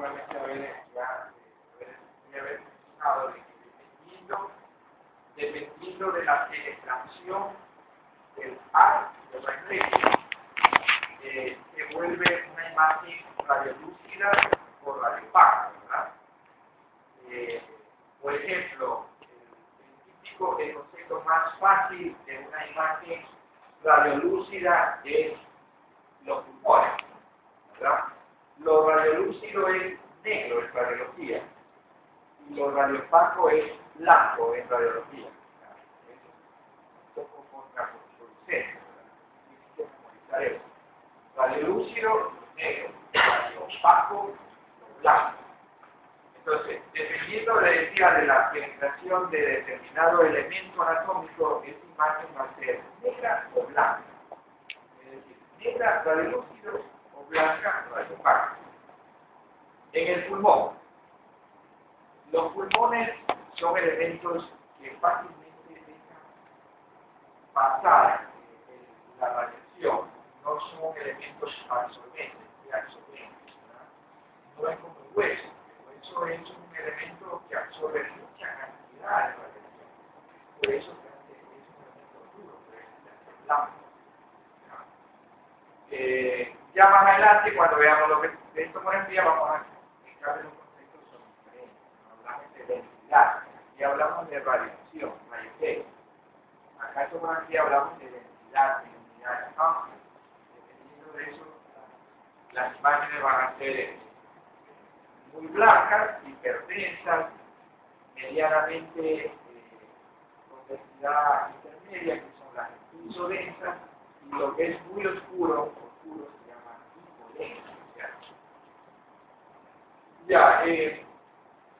seguramente haber mencionado de que dependiendo de la penetración del haz de reflejo, se vuelve una imagen radiolúcida o radiopaca, ¿verdad? Por ejemplo, el concepto más fácil de una imagen radiolúcida es los pulmones, ¿verdad? Lo radiolúcido es negro en radiología y lo radiopaco es blanco en radiología. Es un poco contraproducente, ¿verdad? Radiolúcido, negro, radiopaco, blanco. Entonces, dependiendo de la densidad de la penetración de determinado elemento anatómico, esa imagen va a ser negra o blanca. Es decir, negra, radiolúcido o blanca, radiopaco. En el pulmón, los pulmones son elementos que fácilmente dejan pasar la radiación, no son elementos absorbentes, ¿verdad? No es como el hueso. Eso es un elemento que absorbe mucha cantidad de radiación. Por eso es un elemento duro, por eso es blanco. Ya más adelante, cuando veamos lo que es tomografía, vamos a explicar los conceptos son diferentes. Hablamos de densidad, y hablamos de radiación, rayos X. Acá en tomografía hablamos de densidad amplia. Dependiendo de eso, las imágenes van a ser muy blancas, hipertensas, medianamente con densidad intermedia, que son las insodensas, y lo que es muy oscuro se llama hipodenso.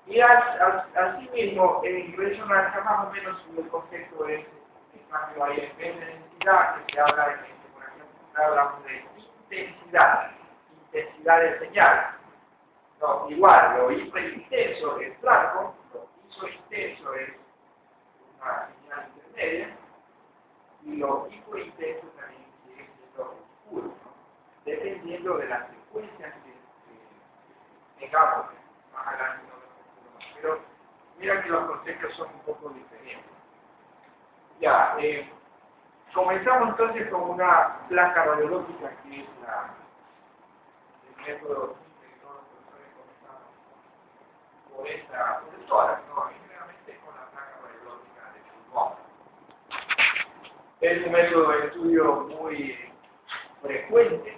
Y así mismo, en Resonance más o menos el concepto es, en cambio, hay en vez de densidad, que se habla de hablamos de intensidad de señal. No, igual, lo hiperintenso es blanco, lo isointenso es una señal intermedia, y lo hipointenso también sigue siendo oscuro, ¿no? Dependiendo de las secuencias que tengamos más adelante. Pero mira que los conceptos son un poco diferentes. Comenzamos entonces con una placa radiológica que es el método que todos los profesores comenzamos por esta profesora, ¿no? Generalmente con la placa radiológica de pulmón. Es un método de estudio muy frecuente,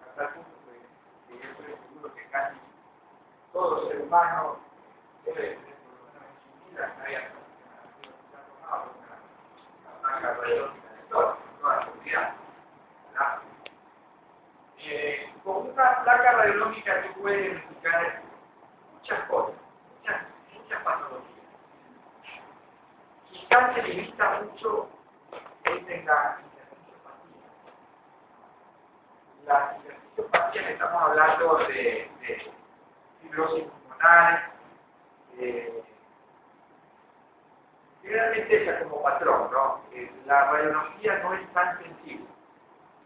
hasta el punto que yo estoy seguro que casi todo ser humano debe tener por lo menos en su vida que haya tomado una placa radiológica de toda la seguridad. Con una placa radiológica tú puedes identificar muchas cosas, muchas patologías. Quizás se limita mucho en la interfisiopatía. La interfisiopatía, estamos hablando de fibrosis pulmonar, generalmente esa como patrón, ¿no? La radiología no es tan sensible.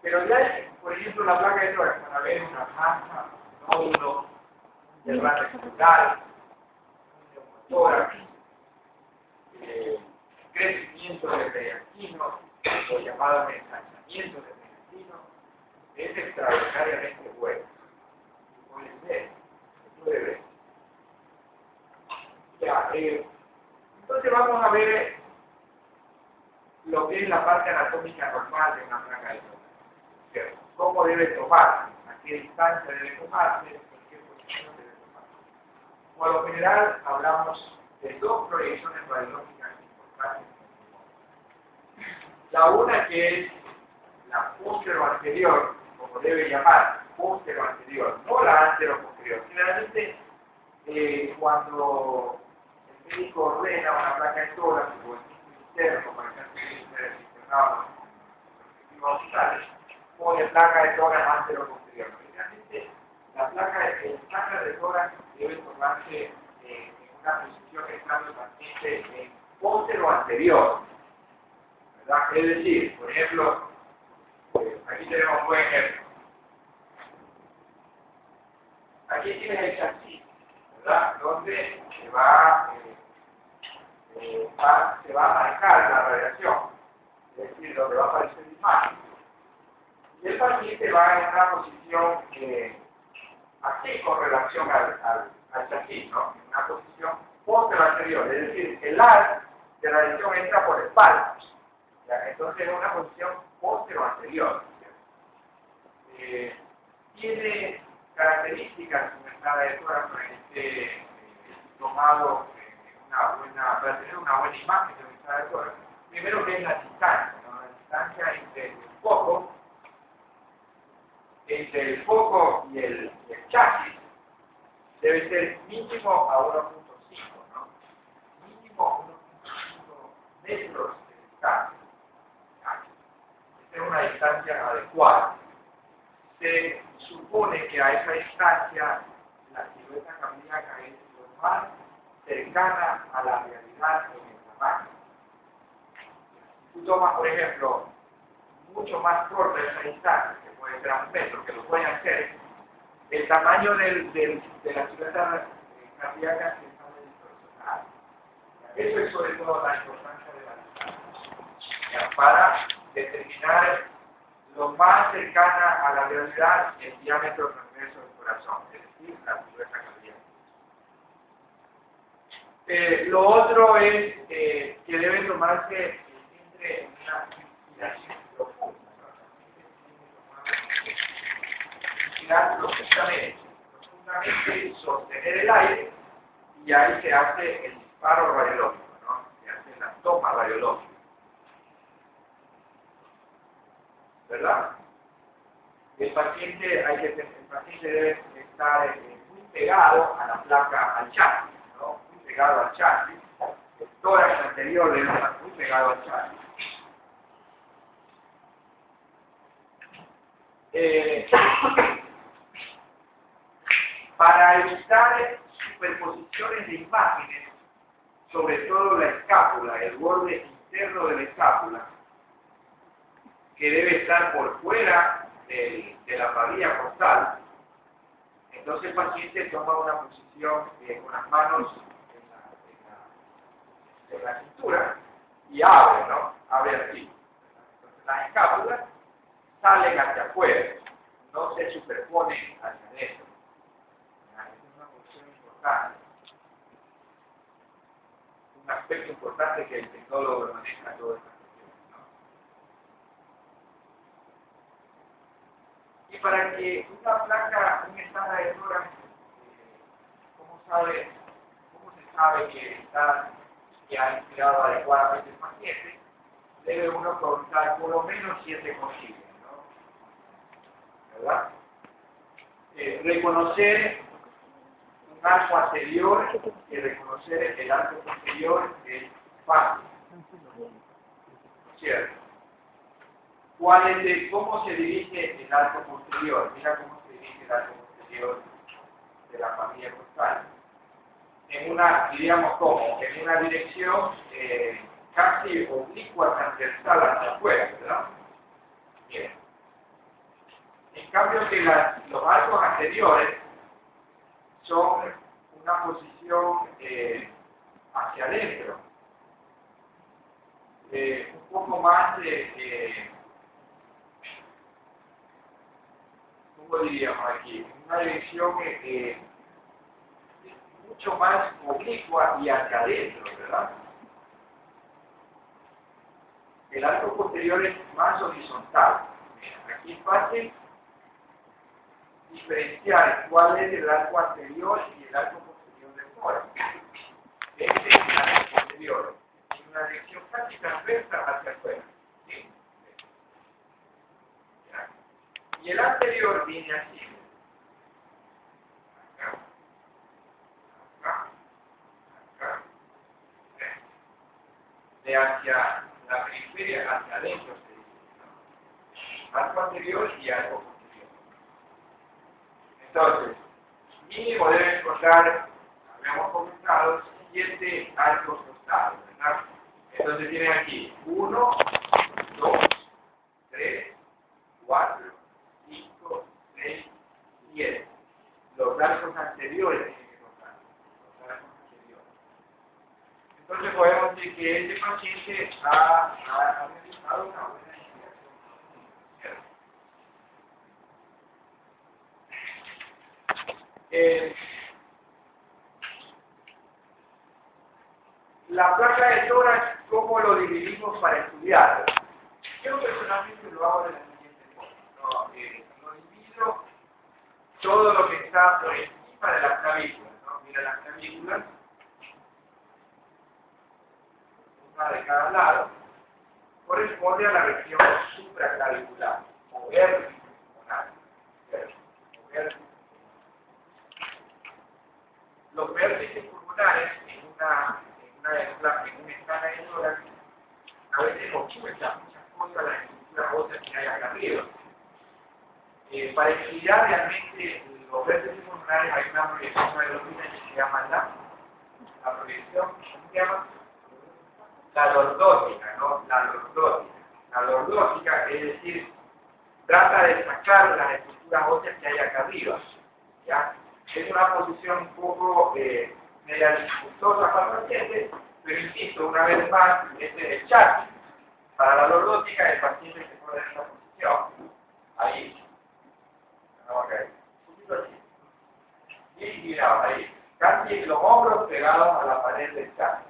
Pero ya hay, por ejemplo, la placa de tórax, para ver una masa, un nódulo, un derrame celular, un neumotórax, crecimiento de mediastino, o llamado ensanchamiento de mediastino, es extraordinariamente bueno. Puede ver. Entonces vamos a ver lo que es la parte anatómica normal de una placa de tórax. ¿Cómo debe tomarse? ¿A qué distancia debe tomarse? ¿En qué posición debe tomarse? Por lo general hablamos de dos proyecciones radiológicas importantes. La una que es la posterior-anterior, como debe llamar, posterior-anterior, no la antero-posterior. Generalmente, cuando el médico ordena una placa de tórax o el mismo interno, por ejemplo, el internado en los hospitales, pone placa de tórax antero-posterior. Generalmente, la placa de tórax debe tomarse en una posición estando el paciente en postero-anterior. ¿Verdad? Es decir, por ejemplo, aquí tenemos un buen ejemplo. aquí tienes el chasis, ¿verdad? Donde se va a marcar la radiación, es decir, donde va a aparecer la imagen. Y el paciente va en una posición así con relación al chasis, ¿no? En una posición posterior, es decir, el haz de radiación entra por espalda. Entonces es una posición posterior. Tiene características como está de tórax para que esté tomado para tener una buena imagen de la entrada de tórax. Primero que es la distancia, ¿no? La distancia entre el foco y el chasis debe ser mínimo a 1.5, ¿no? Mínimo 1.5 metros de distancia. Esta es una distancia adecuada. Se supone que a esa distancia la silueta cardíaca es lo más cercana a la realidad en el tamaño. Si tú tomas, por ejemplo, mucho más corta esa distancia, que puede ser a 1 metro, que lo pueden hacer, el tamaño de la silueta cardíaca se está distorsionado. Eso es sobre todo la importancia de la distancia, para determinar lo más cercana a la realidad el diámetro transverso del corazón, es decir, la silueta cardíaca. Lo otro es que debe tomarse siempre una inspiración profunda, inspirar profundamente, sostener el aire, y ahí se hace el disparo radiológico, ¿no? Se hace la toma radiológica, ¿verdad? El paciente debe estar muy pegado a la placa, al chasis, ¿no? Muy pegado al chasis. El tórax anterior debe estar muy pegado al chasis. Para evitar superposiciones de imágenes, sobre todo la escápula, el borde interno de la escápula, que debe estar por fuera de la parrilla costal, entonces el paciente toma una posición con las manos en la cintura y abre, ¿no? Abre así. Entonces las escápulas salen hacia afuera, no se superponen hacia adentro. Es una posición importante. Un aspecto importante que el tecnólogo maneja todo esto. Y para que una placa, un estándar de tórax, ¿cómo se sabe que ha inspirado adecuadamente el paciente? Debe uno contar por lo menos 7 posibles, ¿no? ¿Verdad? Reconocer un arco anterior y reconocer el arco posterior es fácil, ¿no es cierto? ¿Cómo se dirige el arco posterior? Mira cómo se dirige el arco posterior de la familia costal. Diríamos como, en una dirección casi oblicua, transversal hacia afuera, ¿verdad? Bien. En cambio que los arcos anteriores son una posición hacia adentro, un poco más ¿cómo diríamos aquí? Una dirección mucho más oblicua y hacia adentro, ¿verdad? El arco posterior es más horizontal. Aquí es fácil diferenciar cuál es el arco anterior y el arco posterior del tórax. Este es el arco posterior, en una dirección casi transversa hacia afuera. ¿Sí? Y el anterior viene así. Acá. Acá. Acá. De hacia la periferia hacia adentro se dice, ¿no? Arco anterior y arco posterior. Entonces, mínimo debe encontrar, habíamos comentado, 7 arcos costales, ¿verdad? Entonces tienen aquí 1, 2, 3, 4, 5, 6, 7. los arcos anteriores tienen que rotar. Los arcos anteriores. Entonces podemos decir que este paciente ha realizado una buena investigación. La placa de tórax, ¿cómo lo dividimos para estudiarlo? Yo personalmente lo hago de la siguiente forma. Lo divido todo lo que está por encima de las clavículas. ¿No? Mira, las clavículas, una de cada lado, corresponde a la región supraclavicular o vértice pulmonar. Los vértices pulmonares en una escala de tórax a veces ocultan muchas cosas las estructuras óseas que hay acá arriba. Para estudiar realmente los vértices pulmonares hay una proyección aeróbica que se llama la proyección, ¿cómo se llama? La lordótica, ¿no? La lordótica, es decir, trata de sacar las estructuras óseas que hay acá arriba. ¿Ya? Es una posición un poco media dificultosa para el paciente, pero insisto, una vez más, este es el chat. Para la lordótica, el paciente se pone en esta posición. Ahí. Vamos a caer. Un poquito así. Y mirad, ahí. Casi los hombros pegados a la pared del chat.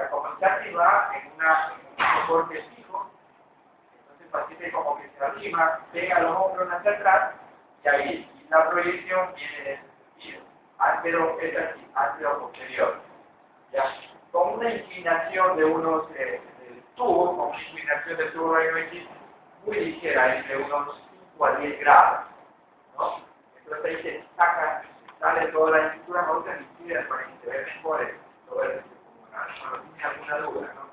Como el chat va en un soporte fijo, entonces el paciente como que se arrima, pega los hombros hacia atrás, y ahí. Y la proyección viene en ese sentido. Antero es así, antero posterior. ¿Ya? Con una inclinación de unos del tubo, con una inclinación del tubo rayo X muy ligera, entre unos 5 a 10 grados. ¿No? Entonces ahí se saca, sale toda la estructura ósea líquida para que se vea mejor todo el pulmonar. No tiene alguna duda, ¿no?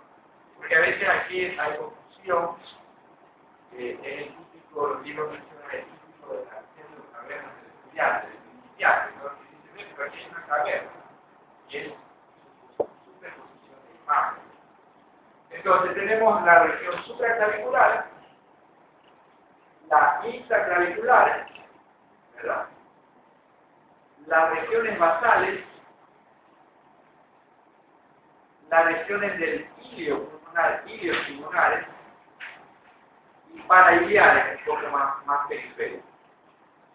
Porque a veces aquí hay confusión, es el típico, los libros mencionan el típico de la caverna del estudiante, ¿no? Y dice, pero aquí hay una caverna, y es superposición de imagen. Entonces tenemos la región supraclavicular, la intraclavicular, ¿verdad? Las regiones basales, las regiones del ilio pulmonar, ilios pulmonares, y parailiares, un poco más periféricos.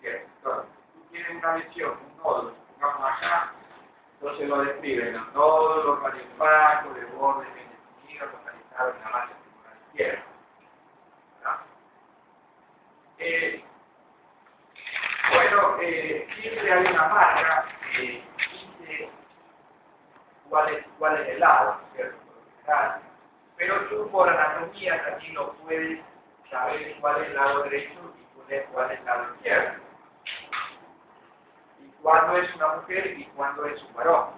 Entonces, tú tienes una lesión, un nódulo, pongamos acá, entonces lo describen los nódulos radioopacos de bordes bien definidos, localizados en la base pulmonar izquierda. Bueno, siempre hay una marca que dice cuál es el lado, ¿cierto? Pero tú por anatomía también lo puedes saber cuál es el lado derecho y cuál es el lado izquierdo. Y cuándo es una mujer y cuándo es un varón.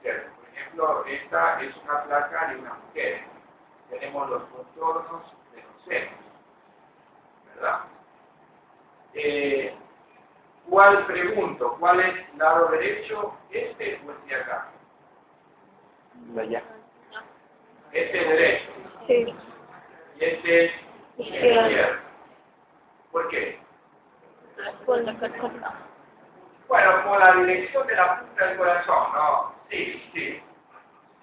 ¿Cierto? Por ejemplo, esta es una placa de una mujer. Tenemos los contornos de los senos. ¿Verdad? ¿Cuál pregunto? ¿Cuál es el lado derecho? ¿Este o este acá? Allá. Este es derecho. Sí. Y este es izquierdo. ¿Por qué? Por la carcasa. Bueno, por la dirección de la punta del corazón, ¿no? Sí.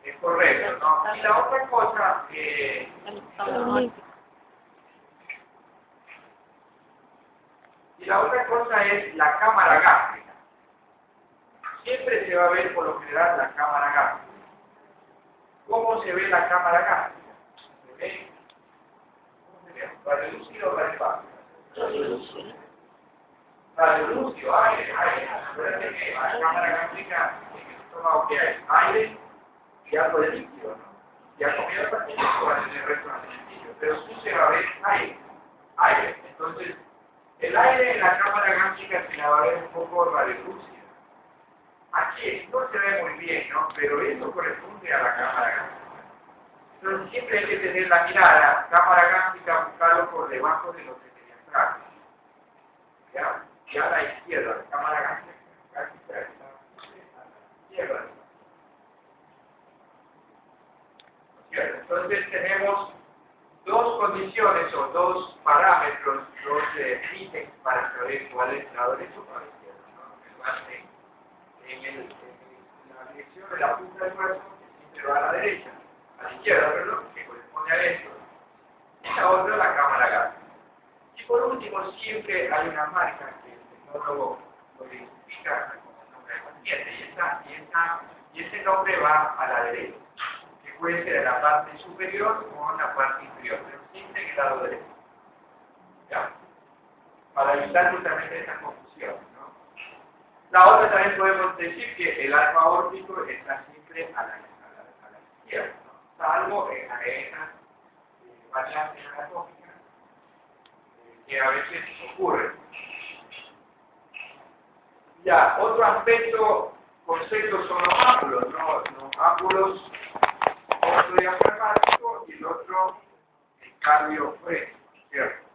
Es correcto, ¿no? Y la otra cosa, es la cámara gástrica. Siempre se va a ver por lo general la cámara gástrica. ¿Cómo se ve la cámara gástrica? ¿Se ve? ¿Cómo se ve? ¿Radiolúcido o radiofásico? Radiolúcido, aire. Acuérdense que la cámara gástrica en el estómago que hay aire y algo de líquido, ¿no? Y al comienzo el paciente va a tener resto alimenticio, pero sí se va a ver aire. Entonces, el aire en la cámara gástrica se la va a ver un poco radiolúcida. Aquí no se ve muy bien, ¿no? Pero eso corresponde a la cámara gástrica. Entonces siempre hay que tener la mirada, cámara gástrica, buscarlo por debajo de lo que se diafragma. Ya a la izquierda, la cámara gástrica está a la izquierda. Entonces tenemos dos condiciones o dos parámetros, dos ítems para saber cuál es el lado derecho o la izquierda, ¿no? en la dirección de la punta del hueso, que siempre va a la derecha, a la izquierda, perdón, que corresponde a esto, y la otra la cámara gástrica. Y por último, siempre hay una marca que el tecnólogo lo identifica como el nombre del paciente, y ese nombre va a la derecha, que puede ser en la parte superior o en la parte inferior, pero siempre en el lado derecho. ¿Ya? Para evitar justamente esa confusión, ¿no? La otra también podemos decir que el arco aórtico está siempre a la izquierda, ¿no? Salvo en esas variantes anatómicas que a veces ocurren. Ya, otro concepto son los ámbulos, ¿no? Los ámbulos ortodiafragmáticos y el otro el cardiofrénico, ¿cierto?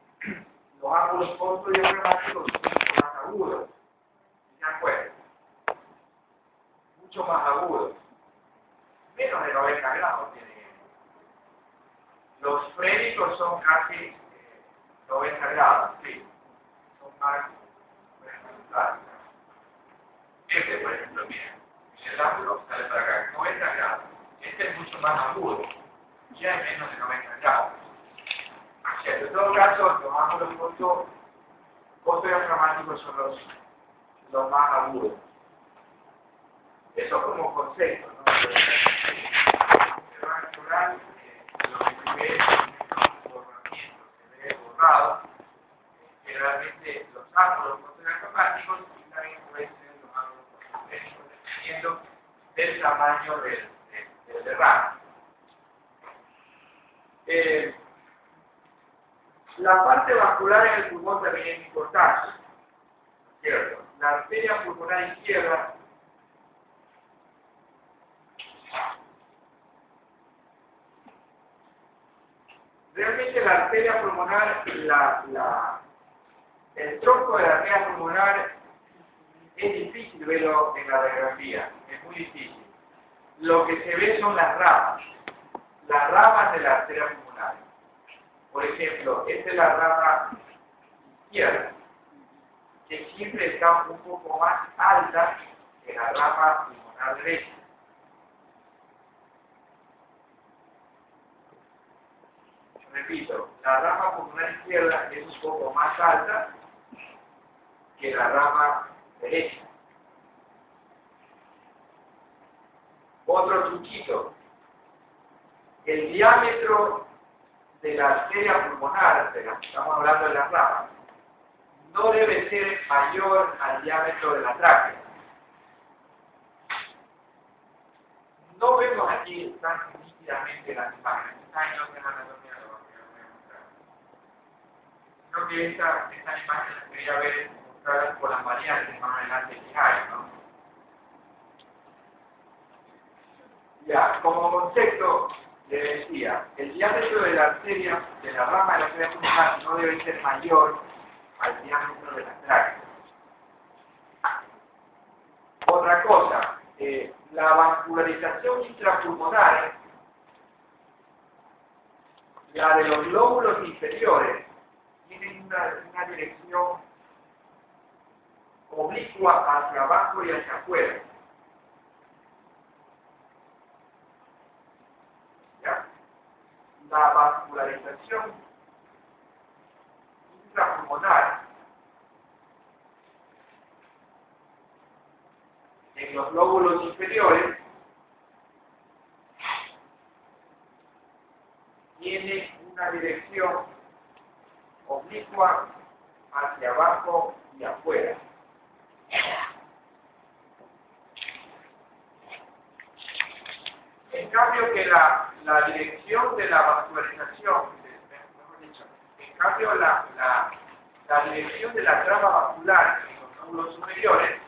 Los ámbulos ortodiafragmáticos son mucho más agudos, ¿se acuerdan? Mucho más agudos, menos de 90 grados tienen. Los frénicos son casi 90 grados, sí, son más rectangulares. Este, por ejemplo, miren, el ángulo sale para acá, 90 grados. Este es mucho más agudo, ya es menos de 90 grados. En todo caso, los ángulos ortodiafragmáticos son los más agudos. Eso como concepto, ¿no? Se va a explorar lo que se ve se ve borrado, generalmente los ángulos ortodiafragmáticos y también pueden ser los ángulos ortodiafragmáticos dependiendo del tamaño del derrame. La parte vascular en el pulmón también es importante, ¿cierto? La arteria pulmonar izquierda realmente la arteria pulmonar, el tronco de la arteria pulmonar es difícil verlo en la radiografía, es muy difícil. Lo que se ve son las ramas de la arteria pulmonar. Por ejemplo, esta es la rama izquierda, que siempre está un poco más alta que la rama pulmonar derecha. Repito, la rama pulmonar izquierda es un poco más alta que la rama derecha. Otro truquito, el diámetro de la arteria pulmonar, de la que estamos hablando de las ramas, no debe ser mayor al diámetro de la tráquea. No vemos aquí tan nítidamente las imágenes, están en otra anatomía lo voy a mostrar. Creo que esta imagen la quería ver mostradas por las variantes más adelante que hay, ¿no? Ya, como concepto, le decía, el diámetro de la arteria, de la rama de la arteria pulmonar, no debe ser mayor al diámetro de la tráquea. Otra cosa, la vascularización intrapulmonar, la de los lóbulos inferiores, tiene una dirección oblicua hacia abajo y hacia afuera. ¿Ya? La vascularización intrapulmonar en los lóbulos inferiores tiene una dirección oblicua hacia abajo y afuera. En cambio que la dirección de la vascularización, mejor dicho, en cambio la dirección de la trama vascular en los lóbulos superiores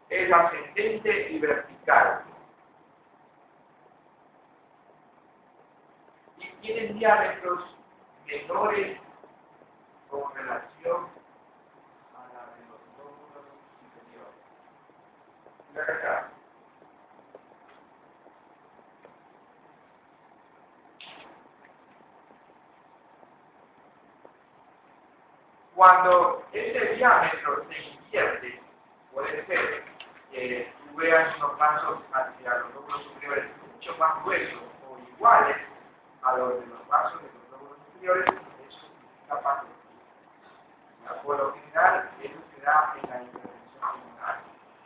es ascendente y vertical. Y tienen diámetros menores con relación a la de los lóbulos superiores. Mira acá. Cuando ese diámetro se invierte, puede ser que tú veas unos vasos hacia los lóbulos superiores mucho más gruesos o iguales a los de los vasos de los lóbulos superiores, eso significa patología. Por lo general, eso se da en la intervención pulmonar.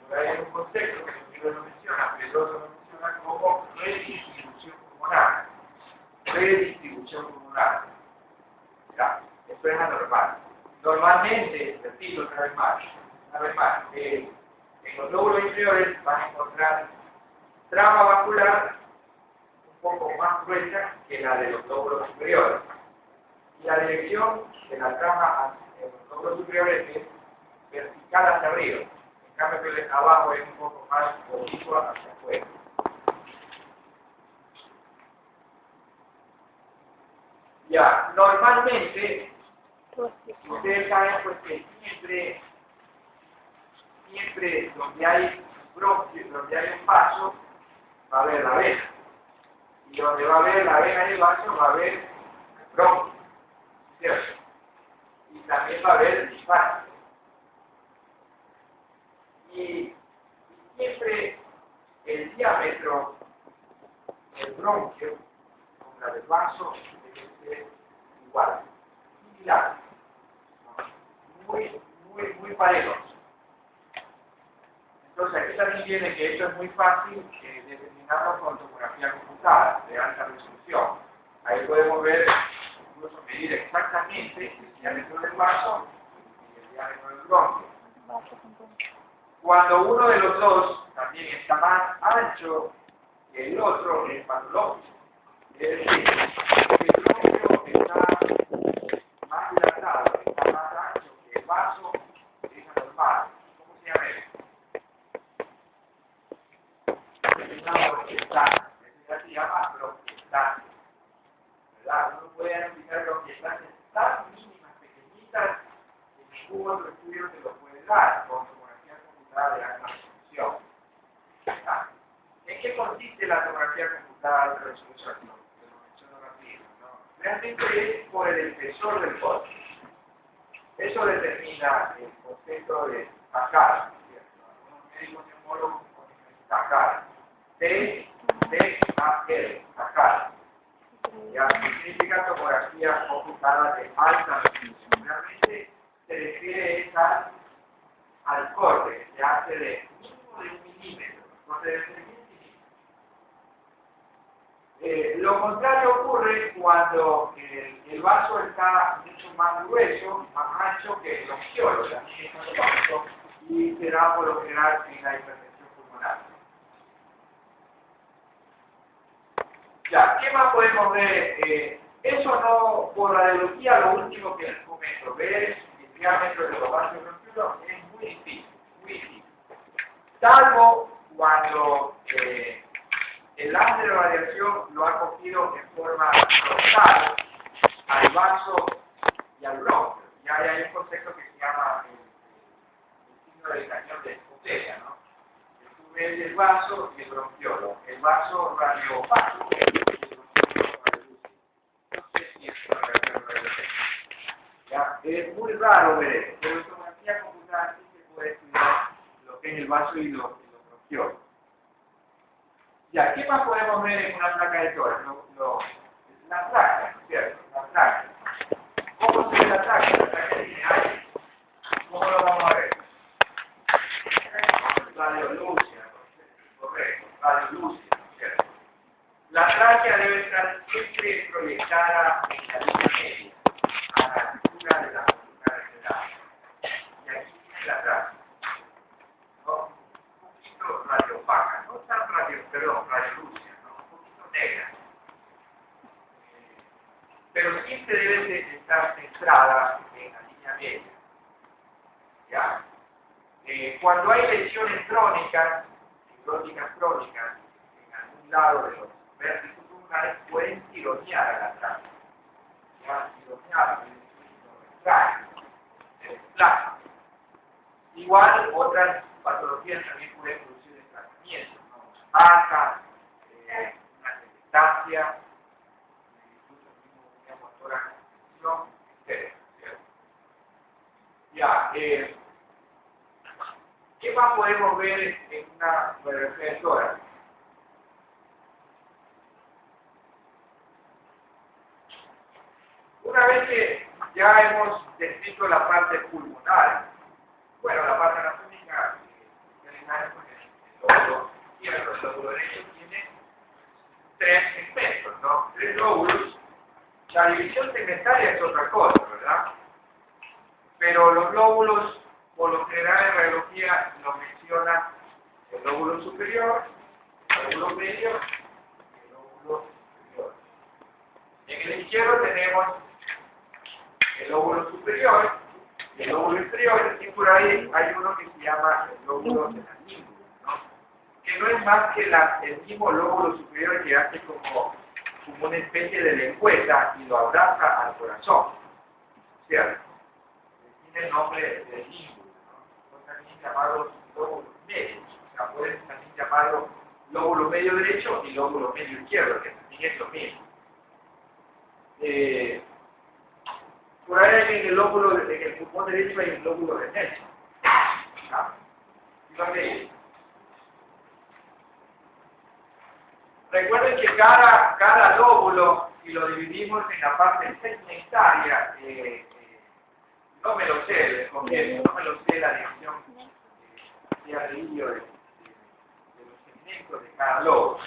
Por ahí hay un concepto que el libro lo menciona, pero lo menciona como redistribución pulmonar. Redistribución pulmonar. Ya, esto es anormal. Normalmente, repito una vez más, en los lóbulos inferiores van a encontrar trama vascular un poco más gruesa que la de los lóbulos superiores. Y la dirección de la trama en los lóbulos superiores es vertical hacia arriba. En cambio, que el abajo es un poco más oblicua hacia afuera. Ya, normalmente, ustedes saben pues que siempre donde hay bronquio, donde hay un vaso, va a haber la vena. Y donde va a haber la vena y el vaso, va a haber el bronquio, ¿cierto? Y también va a haber el linfático. Y siempre el diámetro del bronquio con la del vaso debe ser igual, similar, muy parejos. Entonces aquí también viene que esto es muy fácil determinarlo con tomografía computada de alta resolución. Ahí podemos ver, incluso medir exactamente el diámetro del vaso y el diámetro del bronquio. Cuando uno de los dos también está más ancho que el otro, es patológico. Es decir, el bronquio está más dilatado, está más ancho que el vaso, es anormal. ¿Cómo se llama eso? Eso se llama bronquiectasis, ¿verdad? Uno puede analizar bronquiectasis tan mínimas, pequeñitas, que ningún otro estudio se lo puede dar con tomografía computada de alta resolución. ¿En qué consiste la tomografía computada de alta resolución? Te lo menciono rápido, ¿no? Realmente es por el espesor del corte. Eso determina el concepto de TACAR, ¿cierto? Algunos médicos neumólogos ponen TACAR. TACAR. TACAR. Ya significa tomografía computada de alta resolución. Realmente se refiere al corte que se hace de mínimo de 1 milímetro. Corte de 1 milímetro. Lo contrario ocurre cuando el vaso está mucho más grueso, más ancho que el bronquiolo, también está bajo, y se da por lo general en la hipertensión pulmonar. Ya, ¿qué más podemos ver? Eso no, por radiología, lo último que les comento, ver el diámetro de los vasos bronquiolos es muy difícil, muy difícil. Salvo cuando el haz de radiación lo ha cogido en forma frontal al vaso y al bronquio. Ya hay un concepto que se llama el signo del cañón de escotella, ¿no? Tú ves el vaso y el bronquiolo. El vaso radiopático y el bronquiolo radiolúcido. No sé si es una radiología. Ya, es muy raro ver esto, pero en tomografía computada sí se puede estudiar lo que es el vaso y los bronquiolos. Ya, ¿qué más podemos ver en una placa de tórax? La placa, ¿cierto? La placa. ¿Cómo se ve la placa? La placa tiene aire. ¿Cómo lo vamos a ver? Radiolúcida, correcto, radiolúcida, ¿cierto? La tráquea debe estar siempre proyectada en la línea media, a la altura de la columna vertebral. Y aquí tiene la tráquea. ¿No? Un poquito radiopaca, no tan radiolúcida, ¿no? Un poquito negra. Pero siempre debe estar centrada en la línea media. ¿Ya? Cuando hay lesiones crónicas, crónicas, en algún lado de los vértices pulmonares, pueden tironear a la tráquea. ¿Ya? Tironear, plasma. Igual, otras patologías también pueden producir desplazamientos, ¿no? Baja, una metastasia, incluso el mismo una motora, etc. ¿Cierto? Ya, ¿qué más podemos ver en una radiografía de tórax? Una vez que ya hemos descrito la parte pulmonar, bueno, la parte anatómica, el lóbulo izquierdo, el lóbulo derecho tiene tres segmentos, ¿no? Tres lóbulos. La división segmentaria es otra cosa, ¿verdad? Pero los lóbulos, por lo general en radiología, nos menciona el lóbulo superior, el lóbulo medio y el lóbulo inferior. En el izquierdo tenemos el lóbulo superior y el lóbulo inferior, y por ahí hay uno que se llama el lóbulo de la língula, ¿no? Que no es más que el mismo lóbulo superior que hace como una especie de lengüeta y lo abraza al corazón, ¿cierto? Tiene el nombre de língula, ¿no? Son también llamados lóbulos medios, o sea, pueden también llamarlo lóbulo medio derecho y lóbulo medio izquierdo, que también es lo mismo. Por ahí en el lóbulo, en el pulmón derecho hay el lóbulo de Nelson. ¿Ah? Recuerden que cada lóbulo, si lo dividimos en la parte segmentaria, no me lo sé, les confieso, no me lo sé la división de los segmentos de cada lóbulo.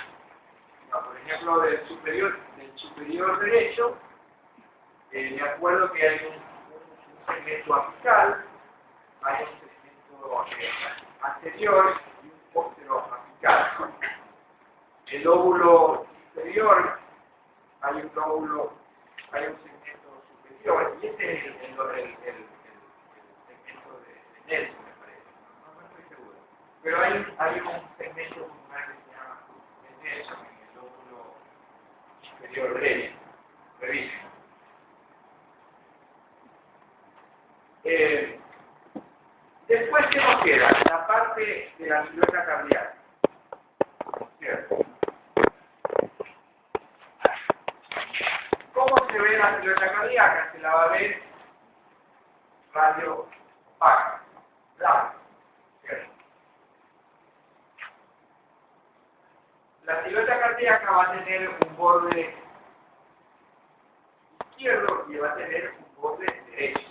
No, por ejemplo, del superior derecho, me acuerdo que hay un segmento apical, hay un segmento anterior y un posterior apical. El lóbulo inferior, hay un segmento superior, y este es el segmento de Nelson, me parece, no estoy seguro. Pero hay un segmento pulmonar que se llama de Nelson en el lóbulo inferior derecho. Revisen. Después, ¿qué nos queda? La parte de la silueta cardíaca. ¿Cierto? ¿Cómo se ve la silueta cardíaca? Se la va a ver radio opaca, blanca, ¿cierto? La silueta cardíaca va a tener un borde izquierdo y va a tener un borde derecho.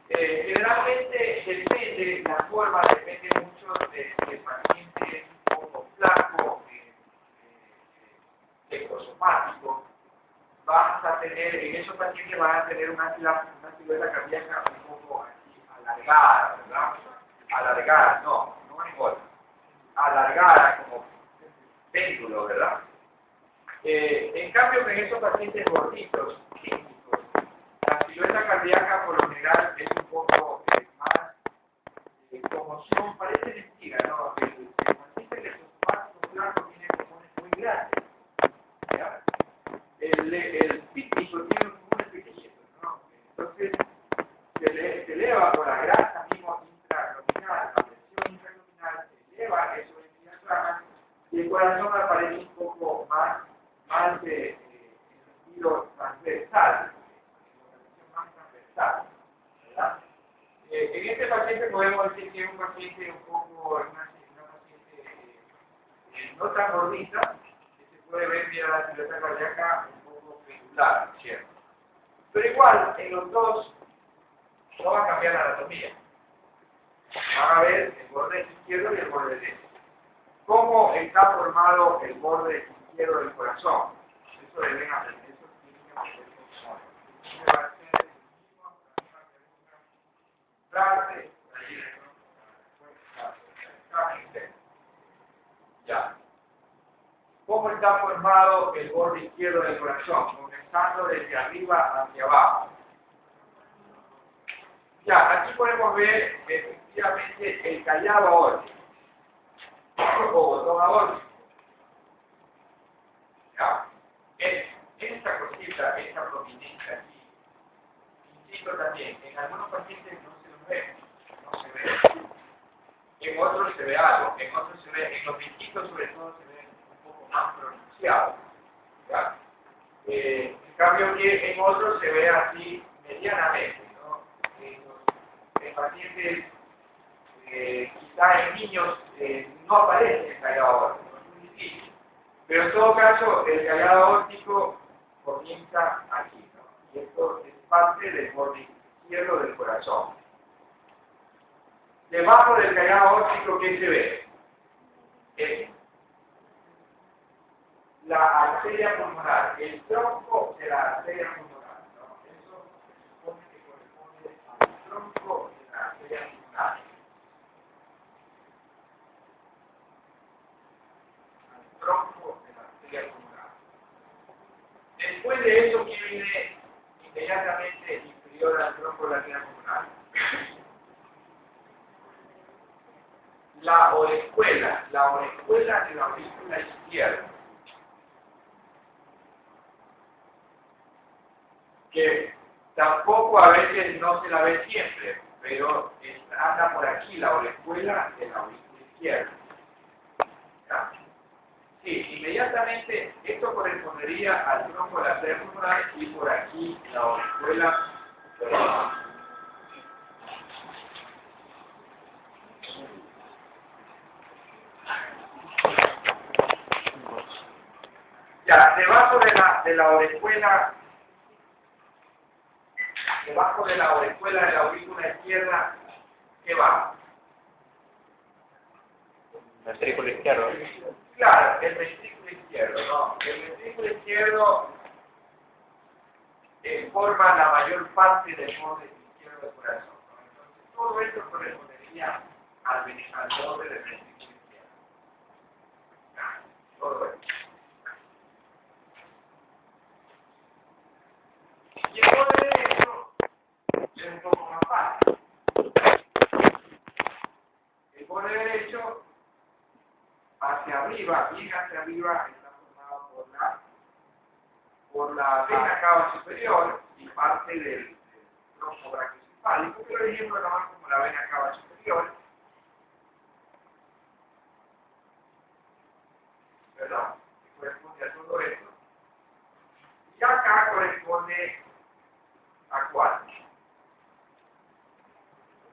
Generalmente depende, la forma depende mucho del paciente un poco flaco, ectosomático. Vas a tener, en esos pacientes van a tener una silueta cardíaca un poco así, alargada, ¿verdad? Alargada, no en gol, alargada como péndulo, ¿verdad? En cambio, en esos pacientes gorditos, clínicos, la silueta cardíaca por lo general es un poco más, como son, parece mentira, ¿no? El paciente que es un flaco tiene pulmones muy grandes, ¿ya? El pícnico tiene pulmones pequeñitos, ¿no? Entonces, se eleva por la grasa mismo intraabdominal, la presión intraabdominal se eleva, eso es diafragma, y el corazón aparece un poco más de sentido transversal, más transversal, ¿verdad? En este paciente podemos decir que es un paciente un poco, una paciente no tan gordita, que se puede ver vía la silueta cardíaca un poco pendular, ¿cierto? Pero igual, en los dos no va a cambiar la anatomía. Van a ver el borde izquierdo y el borde derecho. ¿Cómo está formado el borde izquierdo del corazón? Eso deben aprender, eso tienen que aprender con ya. ¿Cómo está formado el borde izquierdo del corazón? Comenzando desde arriba hacia abajo. Ya, aquí podemos ver efectivamente el callado aórtico o botón aórtico. ¿Ya? Esta cosita, esta prominencia aquí, insisto también, en algunos pacientes no se lo ve, no se ve. En otros se ve algo, en otros se ve, en los viejitos sobre todo se ve un poco más pronunciado. ¿Ya? En cambio que en otros se ve así medianamente, ¿no? En pacientes, quizá en niños, no aparece el callado aórtico, es muy difícil. Pero en todo caso, el callado aórtico comienza aquí, ¿no? Y esto es parte del borde izquierdo del corazón. Debajo del callado aórtico, ¿qué se ve? La arteria pulmonar, el tronco de la arteria pulmonar, ¿no? Eso se supone que corresponde al tronco de la arteria pulmonar. Al tronco de la arteria pulmonar. Después de eso, ¿qué viene inmediatamente inferior al tronco de la arteria pulmonar? La orejuela de la aurícula izquierda. Que tampoco a veces no se la ve siempre, pero anda por aquí la orejuela de la aurícula izquierda. ¿Ya? Sí, inmediatamente esto correspondería al tronco de la arteria pulmonar y por aquí la orejuela de la. Ya, debajo de la orejuela. Debajo de la orejuela de la aurícula izquierda, ¿qué va? Ventrículo izquierdo. Claro, el ventrículo izquierdo, ¿no? El ventrículo izquierdo forma la mayor parte del borde izquierdo del corazón, ¿no? Entonces, todo esto correspondería al borde del ventrículo izquierdo. Todo esto. Y el borde derecho es un poco más fácil. El borde derecho hacia arriba, bien hacia arriba, está formado por la vena cava superior y parte del tronco brachiocefálico, que lo dijimos nomás como la vena cava superior, ¿verdad? Que corresponde a todo esto. Y acá corresponde a cuál?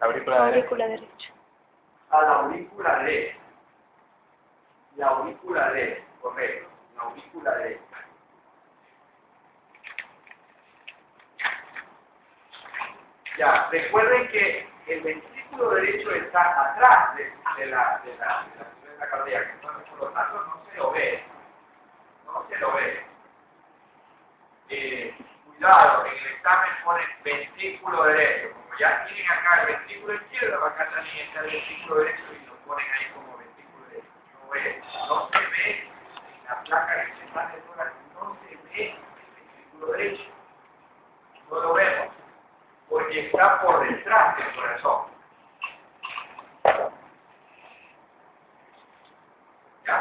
La aurícula derecha. A la aurícula derecha. La aurícula derecha, correcto. La aurícula derecha. Ya, recuerden que el ventrículo derecho está atrás de la circunferencia cardíaca, entonces por lo tanto no se lo ve. No se lo ve. Cuidado, en el examen ponen ventrículo derecho. Como ya tienen acá el ventrículo izquierdo, acá también está el ventrículo derecho y lo ponen ahí como ventrículo derecho. No se ve en la placa que se está de tórax, no se ve el ventrículo derecho. No lo vemos, porque está por detrás del corazón. ¿Ya?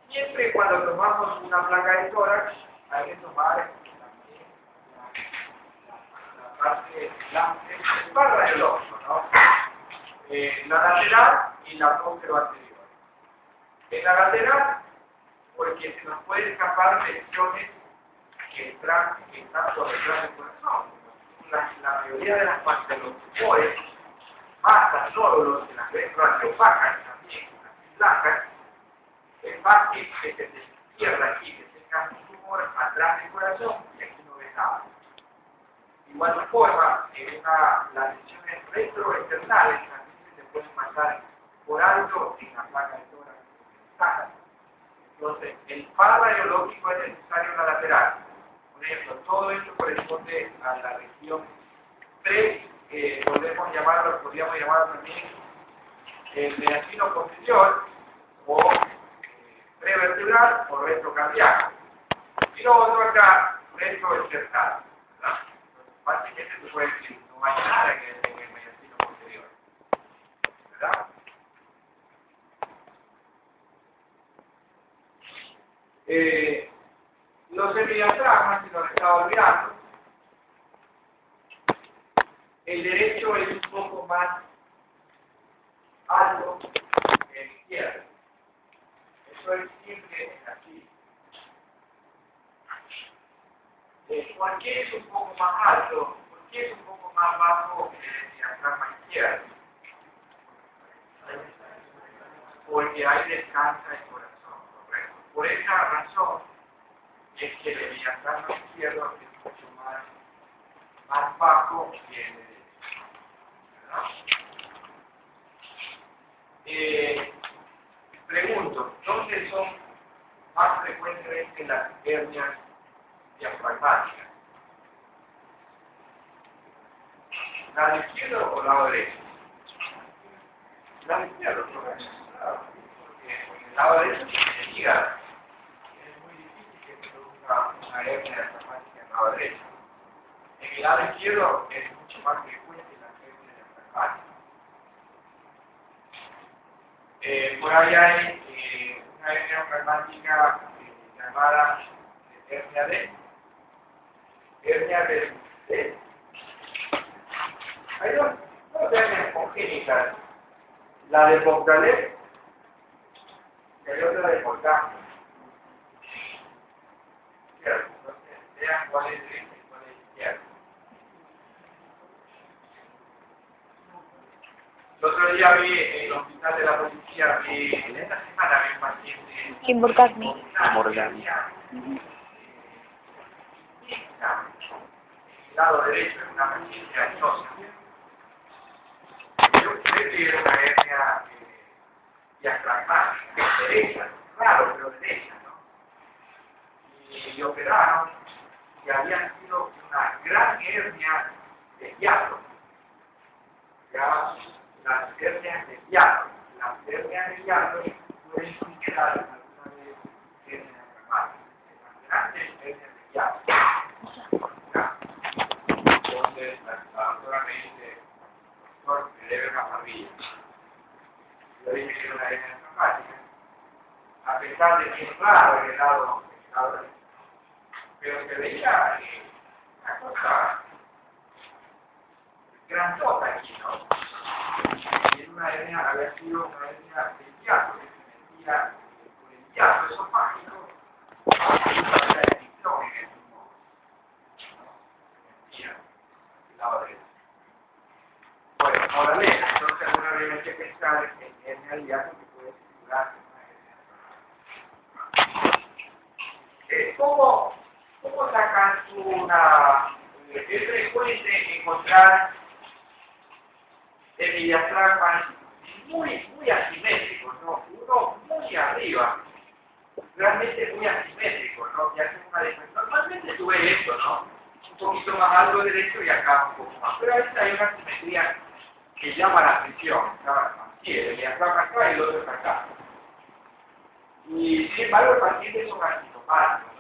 Siempre cuando tomamos una placa de tórax, hay que tomar también la parte el radiológico, ¿no? La lateral y la posterior. En la lateral, porque se nos puede escapar lesiones que están por detrás del corazón. La mayoría de las partes de los tumores, masas, nódulos de las venas radiopacas también, las placas, es fácil que se cierra aquí, que tenga un tumor atrás del corazón y aquí no ve nada. De igual forma, las lesiones retroesternales también se pueden pasar por alto en la placa de tórax. Entonces, el par radiológico es necesario en la lateral. Por ejemplo, todo esto corresponde a la región 3, podríamos llamarlo también el mediastino posterior o prevertebral o retrocardíaco. Y lo otro acá, retroesternal. Básicamente se puede decir, no hay nada en el mediastino posterior. ¿Verdad? Los hemidiafragmas, si nos estaba olvidando, el derecho es un poco más alto que el izquierdo. Eso es siempre así. ¿Por qué es un poco más alto? ¿Por qué es un poco más bajo que el diafragma izquierdo? Porque ahí descansa el corazón, correcto. Por esa razón es que el diafragma izquierdo es mucho más bajo que el derecho, ¿verdad? Pregunto, ¿dónde son más frecuentemente las hernias diafragmáticas? ¿Lado izquierdo o lado derecho? Lado izquierdo, correcto. Porque en el lado derecho tiene el hígado. Es muy difícil que se produzca una hernia diafragmática en el lado derecho. En el lado izquierdo es mucho más frecuente la hernia diafragmática. Por ahí hay una hernia diafragmática llamada hernia de hay dos hernias congénitas, la de Bogdalet y hay otra de Volcán. Entonces, vean cuál es derecha y cuál es izquierda. El otro día vi en el hospital de la policía, en esta semana vi un paciente Kim Burgarni. Morgan. El lado derecho es una paciente ansiosa. Yo creo que era una hernia diafragmática, derecha, claro, pero derecha, ¿no? Y operaron y había sido una gran hernia de hiato. Ya, las hernias de hiato. Las hernias de hiato pueden considerar alguna vez hernias diafragmáticas. Las grandes hernias de hiato. Entonces, la doctora me dice, doctor, me debe una familia. Yo dije que era una hernia diafragmática. A pesar de que es claro el lado pero se veía una cosa grandota aquí, ¿no? Y una hernia, había sido una hernia del hiato, que se metía por el hiato esofágico, y la infección en el pulmón, ¿no? Se metía del lado derecho. Bueno, moraleja, entonces alguna vez hay que pensar en hernia del hiato que puede figurar en una hernia. ¿Cómo sacar una... es frecuente encontrar el diafragma muy asimétrico, ¿no? Uno muy arriba, realmente muy asimétrico, ¿no? Que hace una defensa. Normalmente tú ves esto, ¿no? Un poquito más alto derecho y acá un poco más. Pero a veces hay una asimetría que llama la atención. Sí, el diafragma acá y el otro está acá. Y sin embargo, el paciente es un asintomático.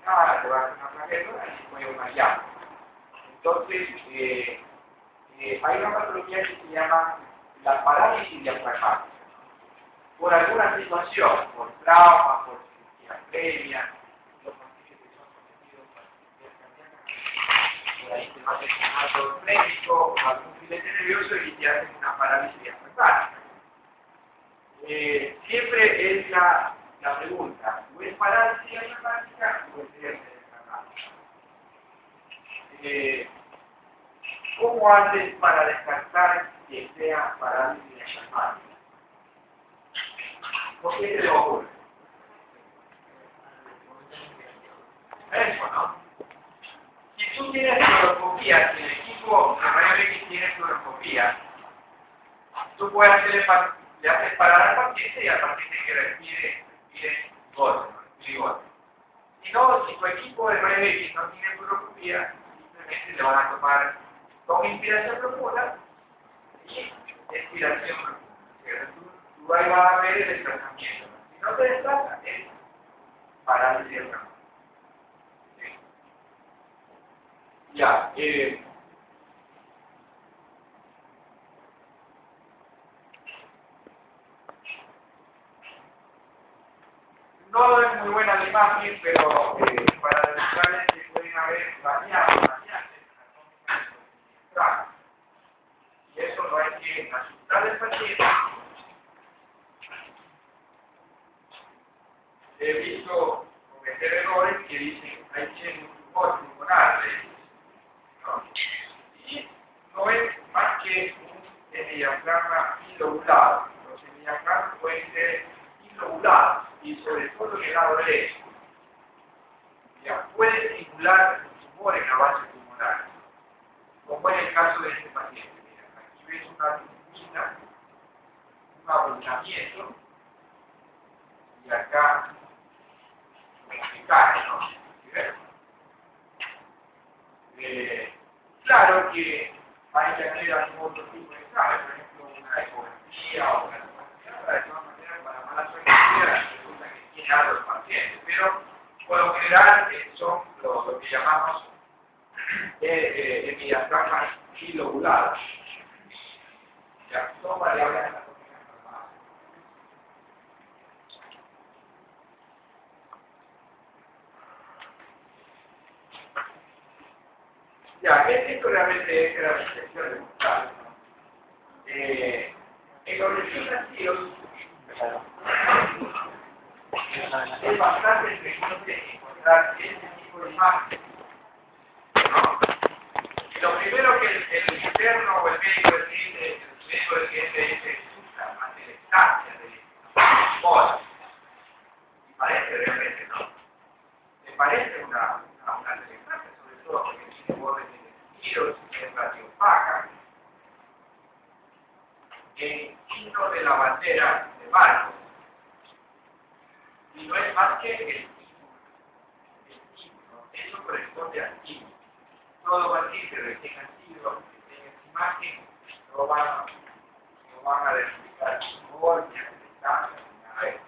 Te va a hacer una plaqueta y puede una llama. Entonces, hay una patología que se llama la parálisis diafragmática. Por alguna situación, por trauma, por cirugía previa, los pacientes que son sometidos a cirugía cardíaca, por ahí se va a lesionar todo médico o algún filete nervioso y te hacen una parálisis diafragmática. Siempre es la pregunta, ¿o es parálisis diafragmática o es hernia diafragmática? ¿Cómo haces para descartar que sea parálisis diafragmática? ¿Por qué se le ocurre? Eso, ¿no? Si tú tienes fluoroscopía, si el equipo de rayos X tiene fluoroscopía, tú puedes le haces parar al paciente y al paciente que respire gol. Si no, si tu equipo de rayos X no tiene fluoroscopía, simplemente le van a tomar con inspiración profunda y expiración profunda. Tú ahí vas a ver el desplazamiento. Si no te desplaza, es parálisis diafragmática. ¿Sí? Ya, no es muy buena la imagen, pero para demostrarles que pueden haber variantes y eso no hay que asustar al paciente. He visto cometer errores que dicen hay que un tumor pulmonar lado derecho. Ya puede estimular el tumor en la base pulmonar, como en el caso de este paciente. Mira, aquí ves una turbina, un abultamiento, y acá se cae, ¿no? Claro que hay que hacer algún otro tipo de examen, por ejemplo, una ecografía o una tomografía, de todas maneras, para mala suerte, resulta que tiene algo el paciente, pero por lo general son lo que llamamos hemiangioplasmas bilobuladas. Ya, son variables anatómicas normales. Ya, esto realmente era la infección de muscales, ¿no? En los recién nacidos es bastante frecuente encontrar este tipo de imágenes, ¿no? Lo primero que el interno o el médico del cliente dice ante la estancia de bolas, y parece realmente, ¿no? Me parece una telestasia, sobre todo porque tiene bordes definidos, es radiopaca, en signo de la bandera de barco, y no es más que el título, eso corresponde al título. Todo paciente recién nacido que tenga esta imagen no van a verificar tumor, ni afectación, ni nada de eso.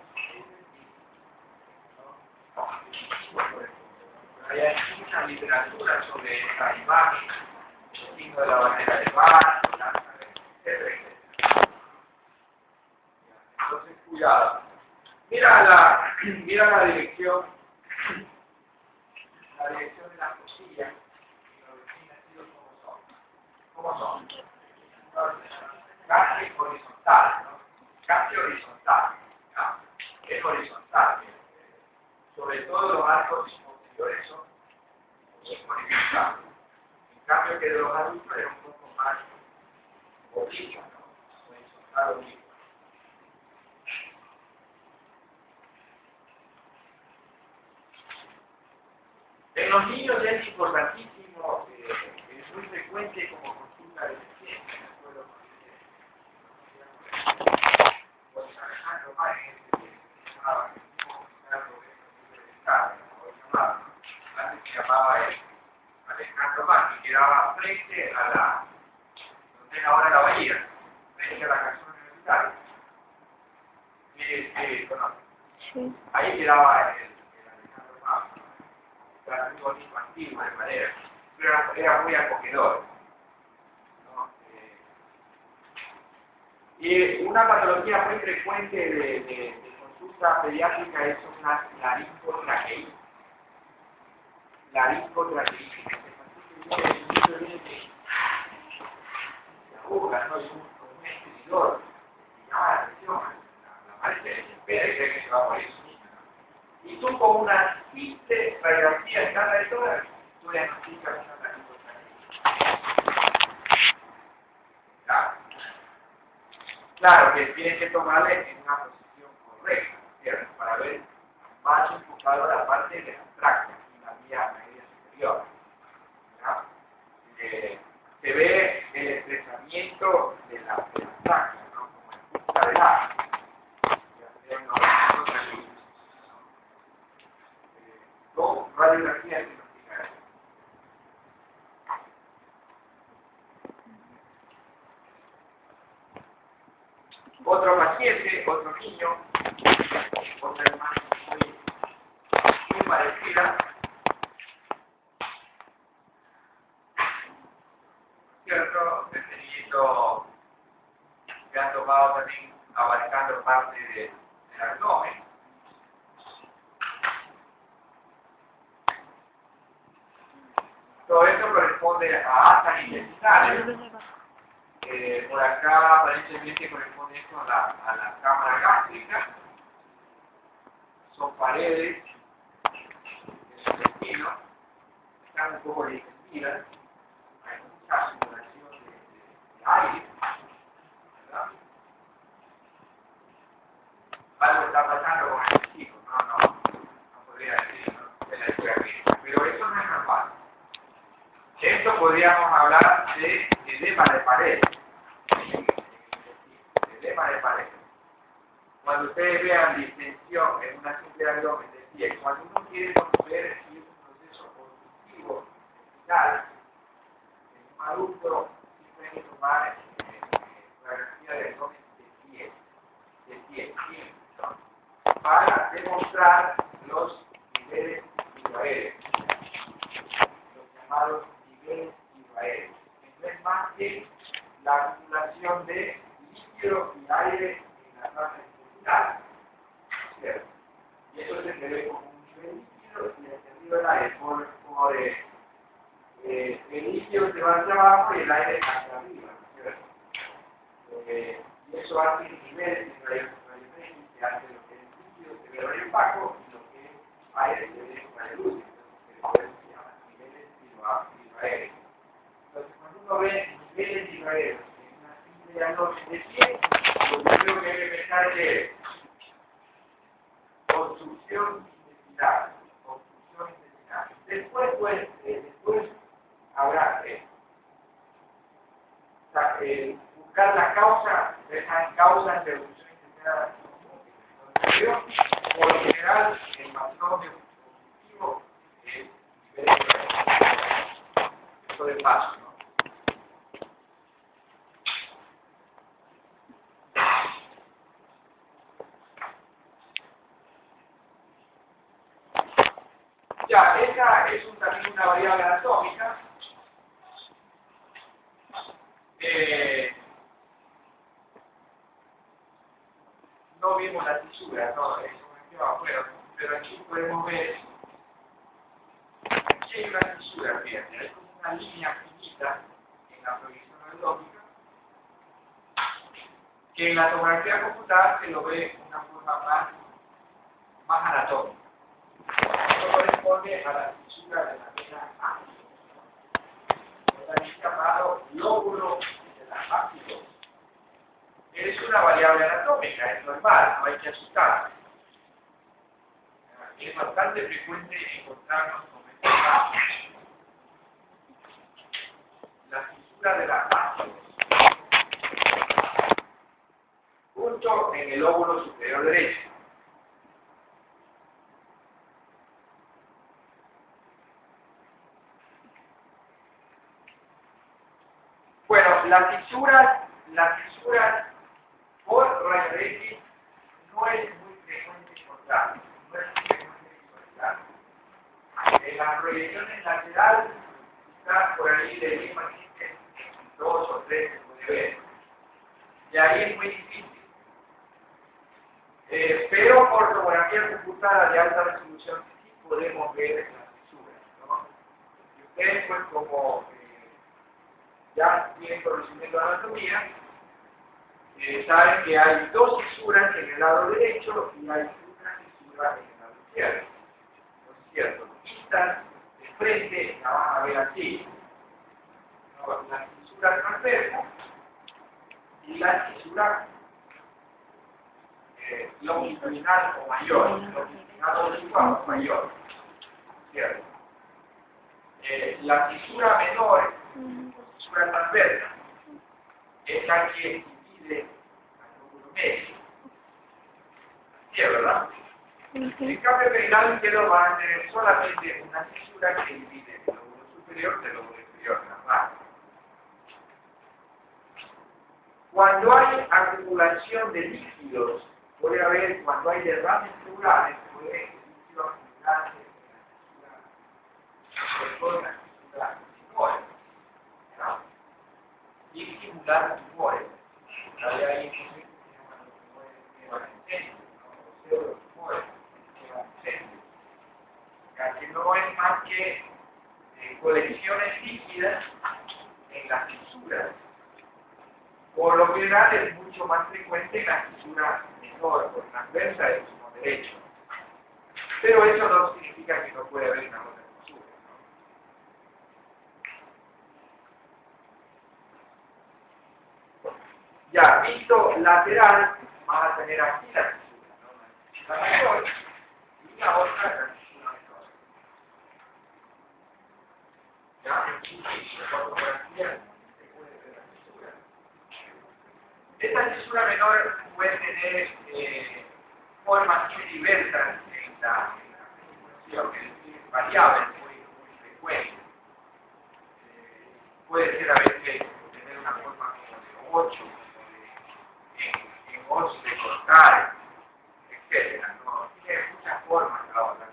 Hay mucha literatura sobre esta imagen, el signo de la bandera de barco, etc. Entonces, cuidado. Mira la dirección de las costillas y los recién nacidos ¿cómo son? Casi horizontal, ¿no? Casi horizontal, ¿no? Es horizontal. Sobre todo los arcos posteriores son muy horizontales. En cambio que de los adultos era un poco más oblicuo, ¿no? Horizontal oblicuo. En los niños es importantísimo, es muy frecuente como consulta de ciencia, me acuerdo con Alejandro Páez, que se llamaba, antes se llamaba Alejandro Páez, que quedaba frente a donde es ahora la bahía, frente a la canción universitaria. Conoce. Sí. Ahí quedaba el Alejandro Páez. Era muy bonito, antiguo de madera, pero era muy acogedor, ¿no? Y una patología muy frecuente de consulta pediátrica es una laringotraqueitis. Laringotraqueitis. Este viene de agujas, ¿no? Es un exprimidor. Y llama la atención. La madre se desespera y cree que se va a morir su niño, ¿no? Y tú con una simple radiografía escandalizadora, tú diagnosticas una laringotraqueitis. Claro que tienes que tomarle en una posición correcta, ¿cierto? Para ver más enfocado a la parte de la tráquea y la vía media superior. ¿Ya? Se ve el estresamiento de la tráquea, ¿no? Como en punta de la. Con radiografía diagnostica eso. Otro paciente, otro niño, otra imagen muy parecida, ¿cierto? Este niñito que ha tomado también abarcando parte del abdomen. Todo esto corresponde a asas intestinales. Por acá aparentemente corresponde esto a la cámara gástrica. Son paredes del intestino, están un poco distendidas, hay mucha circulación de aire, ¿verdad? Algo está pasando con el chico, no. podríamos hablar de edema de pared. Edema de pared. Cuando ustedes vean distensión en una simple abdomen de pie, cuando uno quiere conocer si es un proceso constructivo vital, en un adulto simplemente tomar radiografía de abdomen de pie, ¿no? Para demostrar los niveles hidroaéreos, los llamados niveles hidroaéreos. No es más que la acumulación de líquido y aire en la zona intestinal, ¿cierto? Y eso se ve como un nivel líquido y extendido el aire por el líquido se va hacia abajo y el aire hacia arriba, ¿cierto? Y eso hace niveles de radiometría que hace lo que es líquido se ve rayo opaco y lo que es aire se ve rayo luz. Entonces se llaman niveles hidroaéreos. Entonces cuando uno ve niveles hidroaéreos en una simple abdomen de pie, lo primero que hay que pensar es construcción intestinal. Después habrá buscar la causa de esas causas de reducción intestinal múltiple. Por lo general, el patrón de positivo es nivel de eso de paso, ¿no? Ya, esa es también una variable anatómica. No vimos la fisura, no, eso me quedó afuera, pero aquí podemos ver, aquí hay una fisura, fíjate, hay como una línea finita en la proyección anatómica, que en la tomografía computada se lo ve de una forma más anatómica. Esto corresponde a la fisura de la vena ácida, también llamado lóbulo de la ácido. Es una variable anatómica, es normal, no hay que asustarse. Es bastante frecuente encontrarnos con este caso. La fisura de la ácido, justo en el lóbulo superior derecho. Bueno, las fisuras por rayos X no es muy frecuente encontrar. No es muy frecuente encontrar. En las proyecciones laterales está por ahí de misma existen 2 o 3 se puede ver. Y ahí es muy difícil. Pero por tomografía computada de alta resolución sí podemos ver las fisuras, ¿no? Y ustedes pues como ya tienen conocimiento de anatomía, saben que hay 2 fisuras en el lado derecho y hay una fisura en el lado izquierdo. ¿No es cierto? Vistas de frente la van a ver así. ¿No? La fisura transversa y la fisura longitudinal o mayor. Longitudinal o mayor. ¿Cierto? La fisura menor, fisura transversa, es la que divide al lóbulo medio. ¿Sí, verdad? En cambio, en el lado izquierdo van a tener solamente una fisura que divide el lóbulo superior del lóbulo inferior, nada más. Cuando hay acumulación de líquidos, puede haber, cuando hay derrames plurales, puede haber líquido acumularse sobre todo en la fisura tumores, ¿no? Y simular tumores. Hay ahí que se llaman los tumores evanescentes, o pseudotumores evanescentes, que no es más que colecciones líquidas en las fisuras. Por lo general es mucho más frecuente en la fisura menor o transversa del mismo derecho. Pero eso no significa que no puede haber una otra fisura, ¿no? Ya, visto lateral, vas a tener aquí la fisura, ¿no? La mayor y la otra la fisura menor. ¿Ya? variable, muy frecuente. Puede ser a veces tener una forma como de 8, en 11 cortar, etcétera. ¿No? Tiene muchas formas ahora.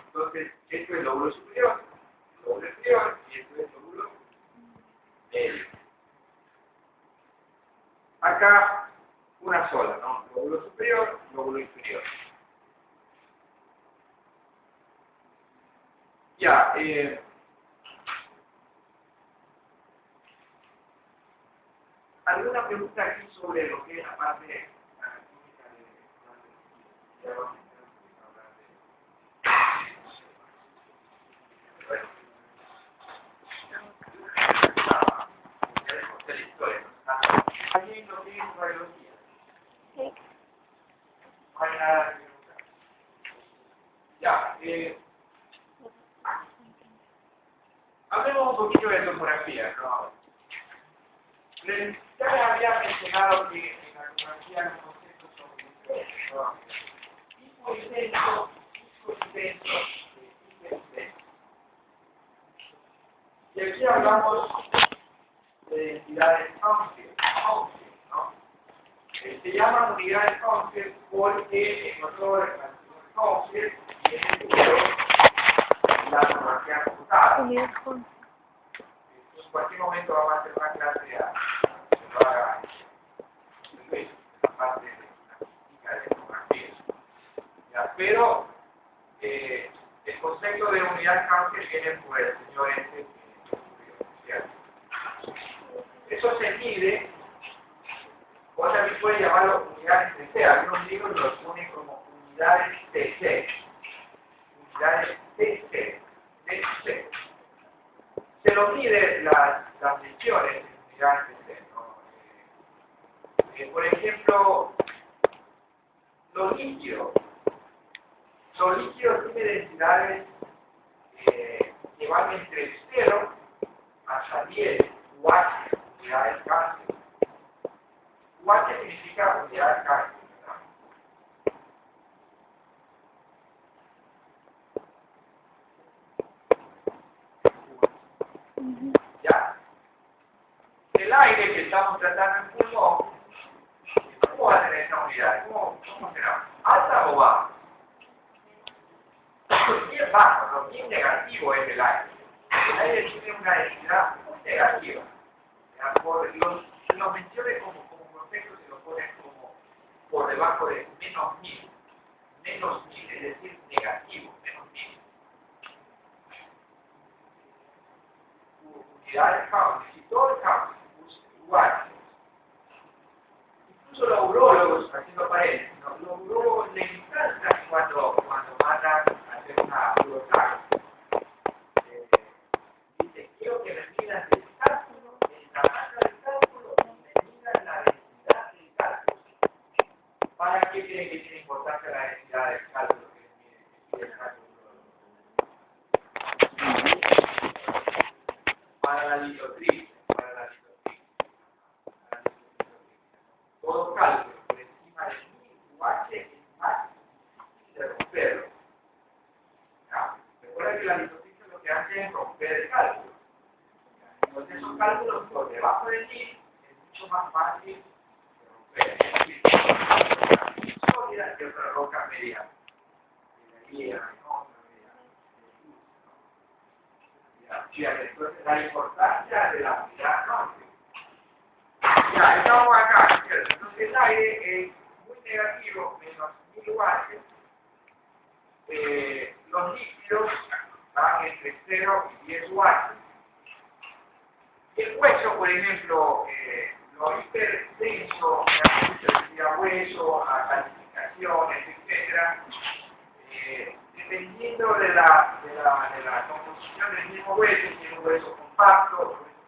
Entonces, esto es el lóbulo superior, lóbulo inferior, y esto es el lóbulo medio. Acá, una sola, ¿no? Lóbulo superior, lóbulo inferior. Ya, ¿alguna pregunta aquí sobre lo que es la parte anatómica de ya vamos a hablar de la historia? ¿Alguien lo tiene en radiología? Sí. No hay nada que preguntar. Ya, hablemos un poquito de tomografía, ¿no? Ya les había mencionado que en la tomografía los conceptos son diferentes, ¿no? Tipo intenso, hipointenso. Y aquí hablamos de entidades Council, ¿no? Se llaman unidades Council porque en otro Council tiene primero la tomografía computada. Unidad con. En cualquier momento vamos a hacer una clase de lo haga la parte de la física de tomografía. ¿Ya? Pero el concepto de unidad Council viene por el señor este que eso se mide, o también puede llamarlo unidades TC. Algunos libros los ponen como unidades TC. Unidades TC. Se lo mide las lesiones en unidades TC, ¿no? Por ejemplo, los líquidos. Los líquidos tienen densidades que van entre 0 hasta 10 UH, unidades cáncer. UH significa unidades cáncer, Ujú. ¿ya? El aire que estamos tratando en pulmón, ¿cómo va a tener esa unidad? ¿Cómo será? ¿Alta o baja? Bien bajo, ¿no? Bien negativo es el aire. El aire tiene una densidad muy negativa. Los menciones como concepto se lo ponen como por debajo de menos 1000, es decir, negativo, menos 1000. Unidades Council, y todo el Council, igual. Incluso los urólogos, haciendo paréntesis, los urólogos les encanta cuando mandan a hacer una urotaxia. Dice, quiero que me midas el cálculo, el tamaño del cálculo y me midas la densidad del cálculo. ¿Para qué creen que tiene importancia la densidad del cálculo que mide el cálculo? Para la litotripsia. Todo cálculo por encima de 1000 UH es más difícil de romperlo. Recuerda que la litotripsia lo que hace es romper el cálculo. Entonces esos cálculos por debajo de 1000 es mucho más fácil de romper. Es decir, una sólida que otra roca media. Entonces la importancia de la unidad Council. Ya, estamos acá, ¿cierto? Entonces el aire es muy negativo, menos 1000 UH. Los líquidos van entre 0 y 10 UH. El hueso, por ejemplo, lo hipertenso, a hueso, a calcificaciones, etc. Dependiendo de la composición del mismo hueso, si es un hueso compacto,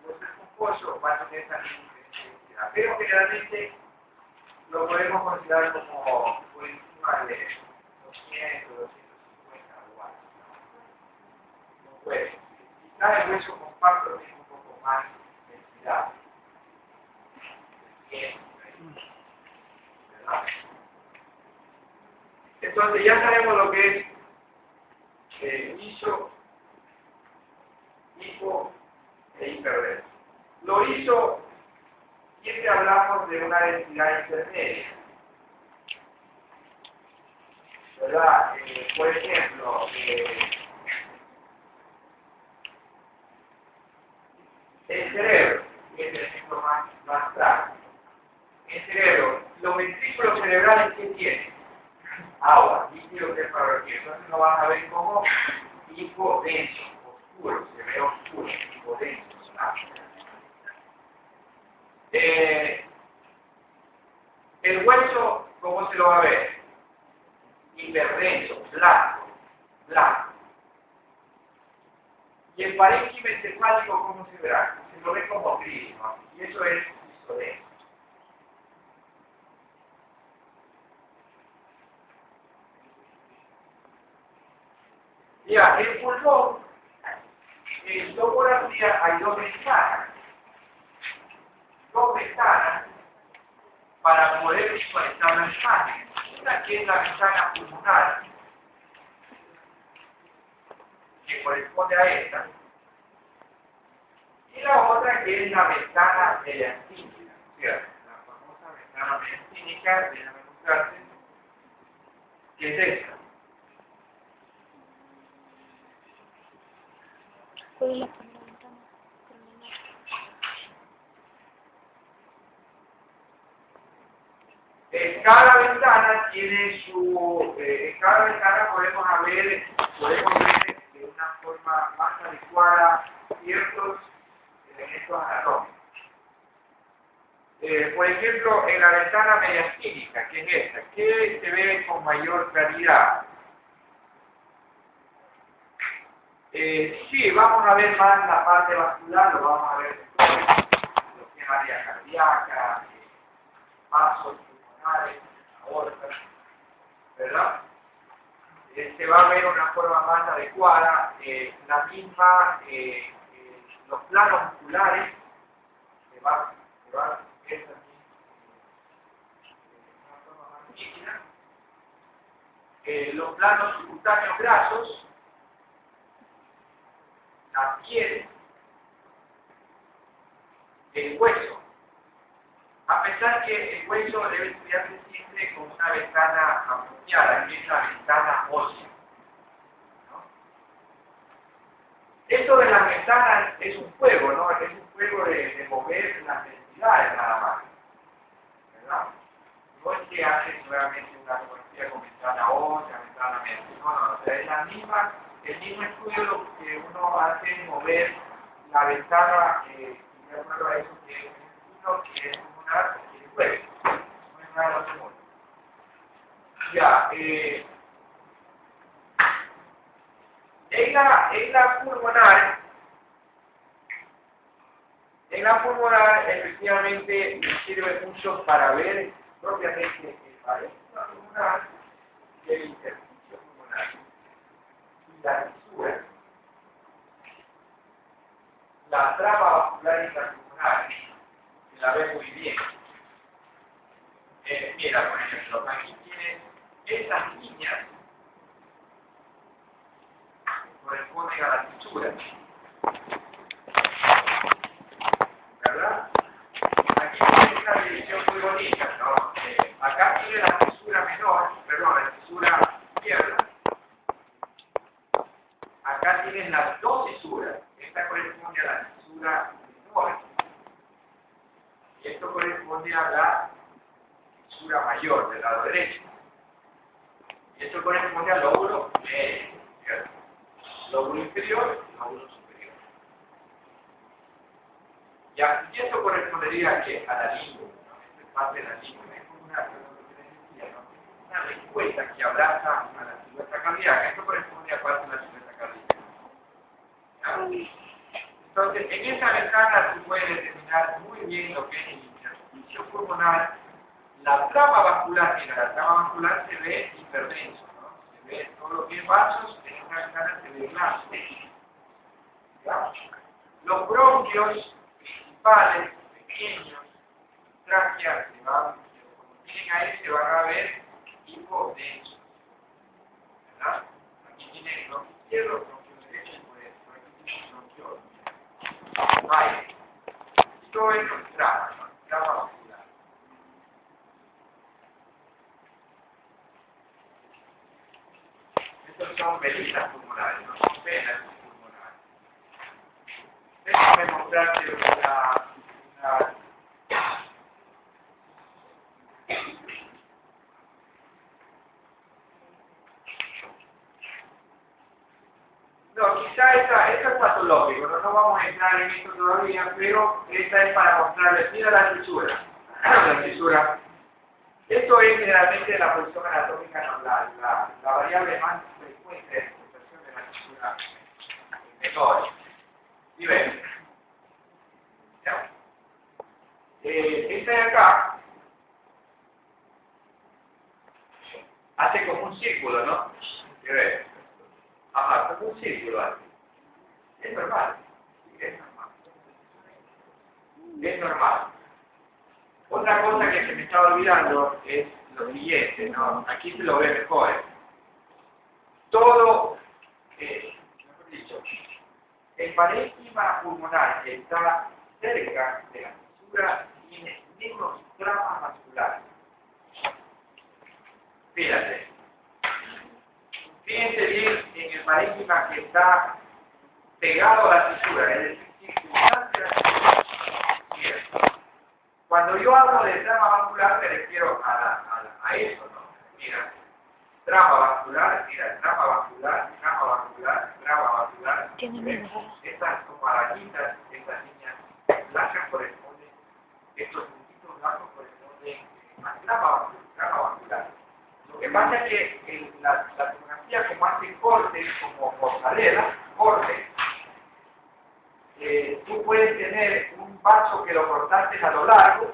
un hueso compuesto, va a tener esa densidad. Pero generalmente lo podemos considerar como por encima de 200, 250 UH. No puede. Quizá el hueso compacto tiene un poco más densidad. ¿Verdad? Entonces ya sabemos lo que es iso, hipo e hiperdenso. Lo iso, siempre hablamos de una densidad intermedia, ¿verdad? Por ejemplo, el cerebro, que es el ejemplo más práctico. El cerebro, los ventrículos cerebrales que tienen agua, líquido que es para respirar. Entonces lo van a ver como hipodenso, oscuro, se ve oscuro, hipodenso. El hueso, ¿cómo se lo va a ver? Hiperdenso, blanco, blanco. Y el parénquima encefálico, ¿cómo se verá? Se lo ve como gris, ¿no? Y eso es isodenso. Ya, el pulmón, en tomografía hay dos ventanas para poder visualizar la imagen. Una que es la ventana pulmonar, que corresponde a esta, y la otra que es la ventana mediastínica, ¿cierto? La famosa ventana mediastínica, déjame mostrarte, que es esta. ¿Puedo la poner la ventana? Cada ventana tiene su, en cada ventana podemos ver de una forma más adecuada ciertos elementos anatómicos. Por ejemplo, en la ventana mediastínica, que es esta, ¿qué se ve con mayor claridad? Sí, vamos a ver más la parte vascular, lo vamos a ver lo que es área cardíaca, vasos pulmonares, aorta, ¿verdad? Se va a ver una forma más adecuada, la misma, los planos musculares se van a ver también de una forma más nítida. Los planos subcutáneos grasos, la piel, el hueso. A pesar que el hueso debe estudiarse siempre con una ventana apropiada, que es la ventana ósea, ¿no? Esto de las ventanas es un juego, ¿no? Es un juego de mover las densidades nada más, ¿verdad? No es que hacen nuevamente una tomografía con ventana ósea, ventana media, no, o sea, es la misma, el mismo estudio lo que uno hace es mover la ventana, de acuerdo a eso que es uno que es pulmonar o que es hueso, no es nada otro modo. Ya, en la pulmonar efectivamente sirve mucho para ver propiamente el parénquima pulmonar y el intersticio pulmonar y la fisura, la trama vascular intrapulmonar, que la ve muy bien. Mira, por ejemplo, aquí tiene estas líneas que corresponden a la fisura, ¿verdad? Aquí tiene una división muy bonita, ¿no? Acá tiene la fisura menor, perdón, la fisura izquierda. Acá tienen las dos fisuras. Esta corresponde a la fisura menor y esto corresponde a la fisura mayor del lado derecho. Y esto corresponde al lóbulo medio, ¿cierto? Lóbulo inferior y lóbulo superior. Ya, y esto correspondería a ¿qué? A la lingua, ¿no? Esta es parte de la lingua. Es como una respuesta que abraza a la silueta cardíaca. Esto corresponde a parte de la silueta cardíaca. ¿Ya? Entonces, en esa ventana se puede determinar muy bien lo que es el intersticio pulmonar. La trama vascular, mira, la trama vascular se ve hiperdenso, ¿no? Se ve todo lo que es vasos, en esta ventana se ve blanco. ¿Ya? Los bronquios principales, pequeños, tráqueas, como tienen aire, se van a ver hipodensos. estos son venitas pulmonares, no son venas pulmonares. Déjame mostrarte una no, quizá esta es patológico, no vamos a entrar en esto todavía, pero esta es para mostrarles, mira la fisura, la fisura. Esto es generalmente la posición anatómica, la variable más frecuente de expresión de la fisura menor. ¿Sí ven? ¿Ya? Esta de acá hace como un círculo, ¿no? ¿Sí ven? Ajá, como un círculo así. Es normal. Es normal. Es normal. Otra cosa que se me estaba olvidando es lo siguiente, ¿no? Aquí se lo ve mejor. Todo, mejor dicho, el parénquima pulmonar que está cerca de la fisura tiene menos trama vascular. Fíjate. Fíjense bien en el parénquima que está pegado a la fisura, es decir, circundante a la fisura. Cuando yo hablo de trama vascular me refiero a eso, ¿no? Mira, trama vascular, mira, trama vascular, trama vascular, trama vascular. Estas como arañitas, estas líneas blancas corresponden, estos puntitos blancos corresponden a trama vascular. Lo que pasa es que la tomografía como hace cortes, como mortadela, cortes, tú puedes tener un vaso que lo cortaste a lo largo,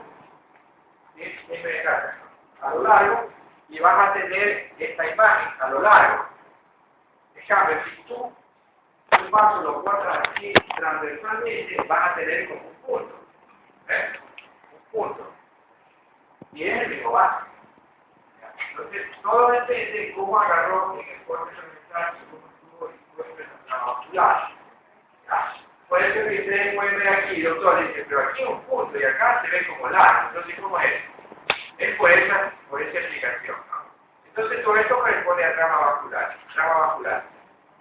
a lo largo, y vas a tener esta imagen a lo largo. En cambio, si tú un vaso lo cortas así transversalmente, vas a tener como un punto. ¿Ves? Un punto. Y es el mismo vaso. Entonces, todo depende de cómo agarró en el corte transversal y cómo estuvo dispuesto en la vascular. Puede ser que ustedes pueden ver aquí, el doctor dice, pero aquí un punto y acá se ve como largo. Entonces, ¿cómo es? Es por esa explicación, ¿no? Entonces, todo esto corresponde a trama vascular. Trama vascular.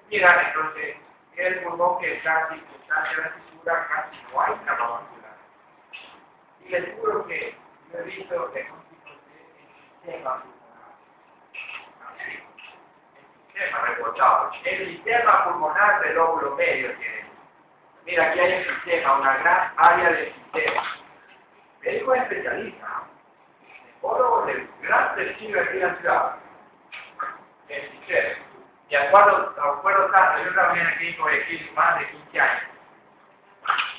Mira, entonces, el pulmón que está circundante a la fisura, casi no hay trama vascular. Y les juro que yo he visto en un tipo de sistema pulmonar. El sistema reportado. El sistema pulmonar del lóbulo medio tiene. Mira, aquí hay un sistema, una gran área del sistema. Médico especialista, psicólogo del gran prestigio aquí en la ciudad. El sistema. Y acuerdo tanto, yo trabajé en el clínico de Kiel más de 15 años.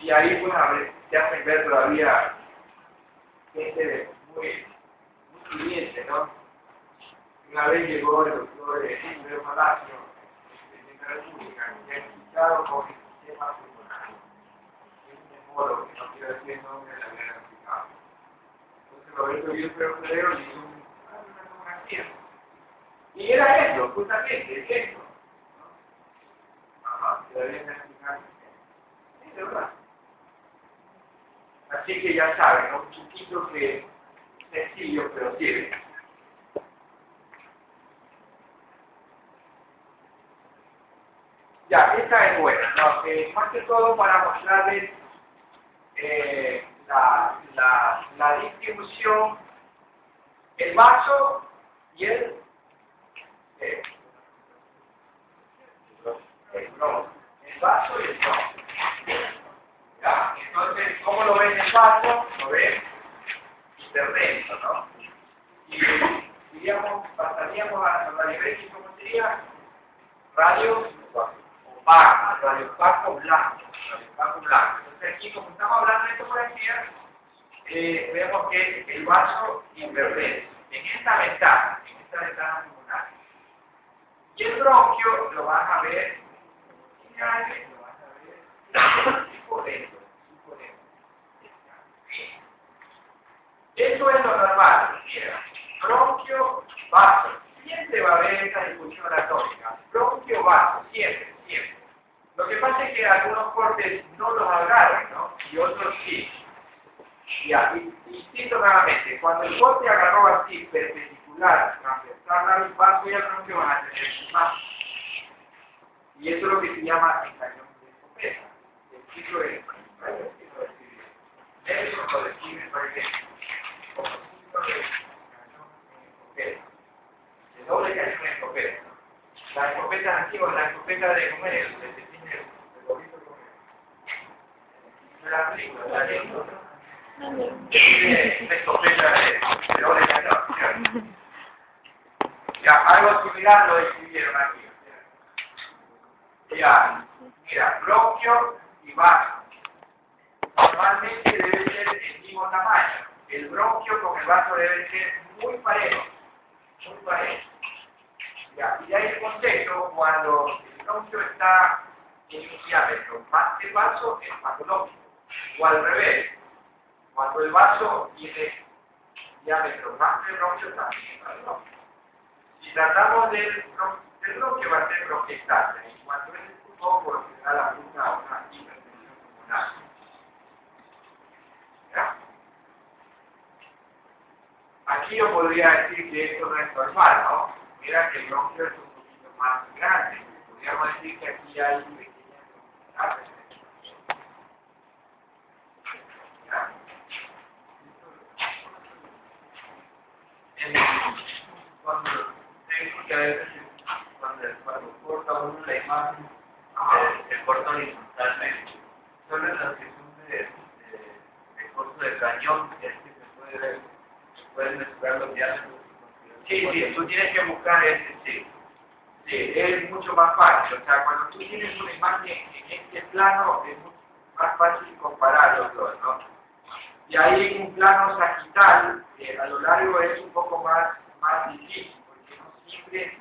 Y ahí, pues, a ver, te hacen ver todavía gente muy cliente, ¿no? Una vez llegó el doctor Pedro Palacio, de la República, que ha explicado con el sistema pulmonar. Es un modo que no quiero decir el nombre de la gran explicado. Entonces Roberto vio el Pedro y hizo una tomografía. Y era eso, justamente, es esto. ¿No? Ajá, todavía me explicaron. Sí, de verdad. Así que ya saben, ¿no? Un chiquito que sencillo, pero sirve. Ya, esta es buena, ¿no? Más que todo para mostrarles la distribución, el vaso y el bronco. El vaso y el bronco. ¿Ya? Entonces, ¿cómo lo ven el vaso? Lo ven hiperdenso, ¿no? Y diríamos, pasaríamos a la radiovesis, ¿cómo sería? Radio opaco, radio opaco blanco. Entonces, aquí, como estamos hablando de topografía, vemos que el vaso hiperdenso, en esta ventana pulmonar. Y el bronquio lo van a ver, lo van a ver por dentro. Eso es lo normal, mira, bronquio, vaso, siempre va a haber esta disfunción anatómica, bronquio, vaso, siempre. Lo que pasa es que algunos cortes no los agarran, ¿no? Y otros sí. Ya, y cito nuevamente, cuando el corte agarró así, perpendicular, transversal al vaso y al bronquio van a tener más Y eso es lo que se llama el cañón de escopeta. El ciclo de Nelson lo describe, por ejemplo, como ciclo de cañón de escopeta. De doble cañón de escopeta. La escopeta antigua, la escopeta de comer, el que tiene el gorrito de comer. De la película, la lengua. Tiene una escopeta de doble cañón, ¿cierto? Ya, algo similar lo describieron aquí. Ya, mira, bronquio y vaso. Normalmente debe ser el mismo tamaño. El bronquio con el vaso debe ser muy parejo. Muy parejo. Ya, y hay el concepto cuando el bronquio está en un diámetro más que el vaso es patológico. O al revés, cuando el vaso tiene diámetro más que el bronquio también es patológico. Si tratamos del bronquio va a ser bronquiectasia. Y cuando es el pulmón, por lo general apunta a una hipertensión pulmonar. ¿Ya? Aquí yo podría decir que esto no es normal, ¿no? Mira que el bronquio es un poquito más grande. Podríamos decir que aquí hay pequeñas bronquiectasias. ¿Ya? Cuando que a veces cuando corta uno la imagen se corta horizontalmente. Solo en la sección de corto de cañón es que se puede ver, se pueden mesurar los diámetros. Sí, tú tienes que buscar ese, sí. Sí, es mucho más fácil. O sea, cuando tú tienes una imagen en este plano, es mucho más fácil comparar los dos, ¿no? Y ahí en un plano sagital, a lo largo es un poco más difícil, porque no siempre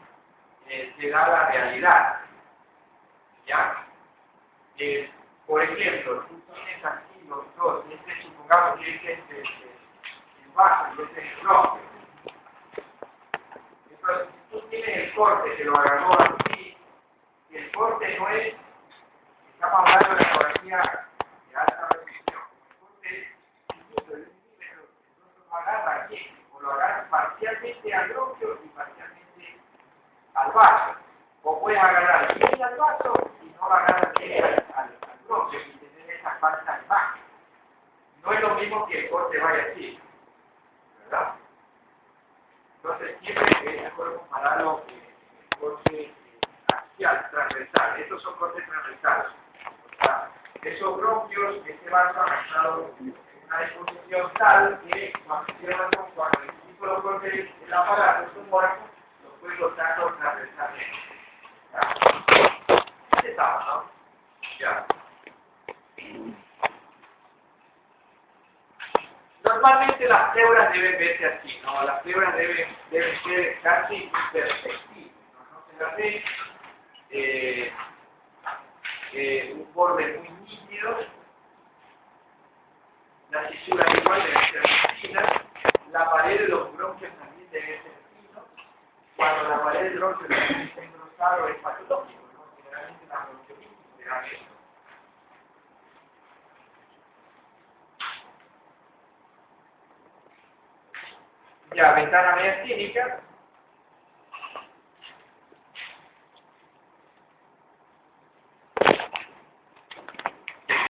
se da la realidad. ¿Ya? Por ejemplo, tú tienes aquí los dos, supongamos que este es el vaso y este es el bronquio. Entonces, tú tienes el corte que lo agarró así, y el corte no es, estamos hablando de ecografía de alta resolución, el corte es incluso de 1 milímetro, entonces lo agarra aquí, o lo agarra parcialmente al bronquio y parcialmente al vaso. O puedes agarrar bien al vaso y no agarrar bien al bronquio y tener esa falsa imagen. No es lo mismo que el corte vaya así, ¿verdad? Entonces siempre es mejor compararlo con el corte axial, transversal. Estos son cortes transversales. O sea, esos bronquios, este vaso ha estado en una disposición tal que cuando el tipo de corte del aparato tumóraco, lo puede cortarlo transversalmente. ¿Ya? Estamos, ¿no? Ya. Normalmente las cebras deben verse así, ¿no? Las cebras deben ser casi imperceptibles, ¿no? Se las ve un borde muy nítido, las fisuras igual deben ser finas, la pared de los bronquios también debe ser fina. Cuando la pared del bronquio está engrosado es patológico, ¿no? Generalmente la bronquiolitis se da eso. Ya, ventana mediastínica,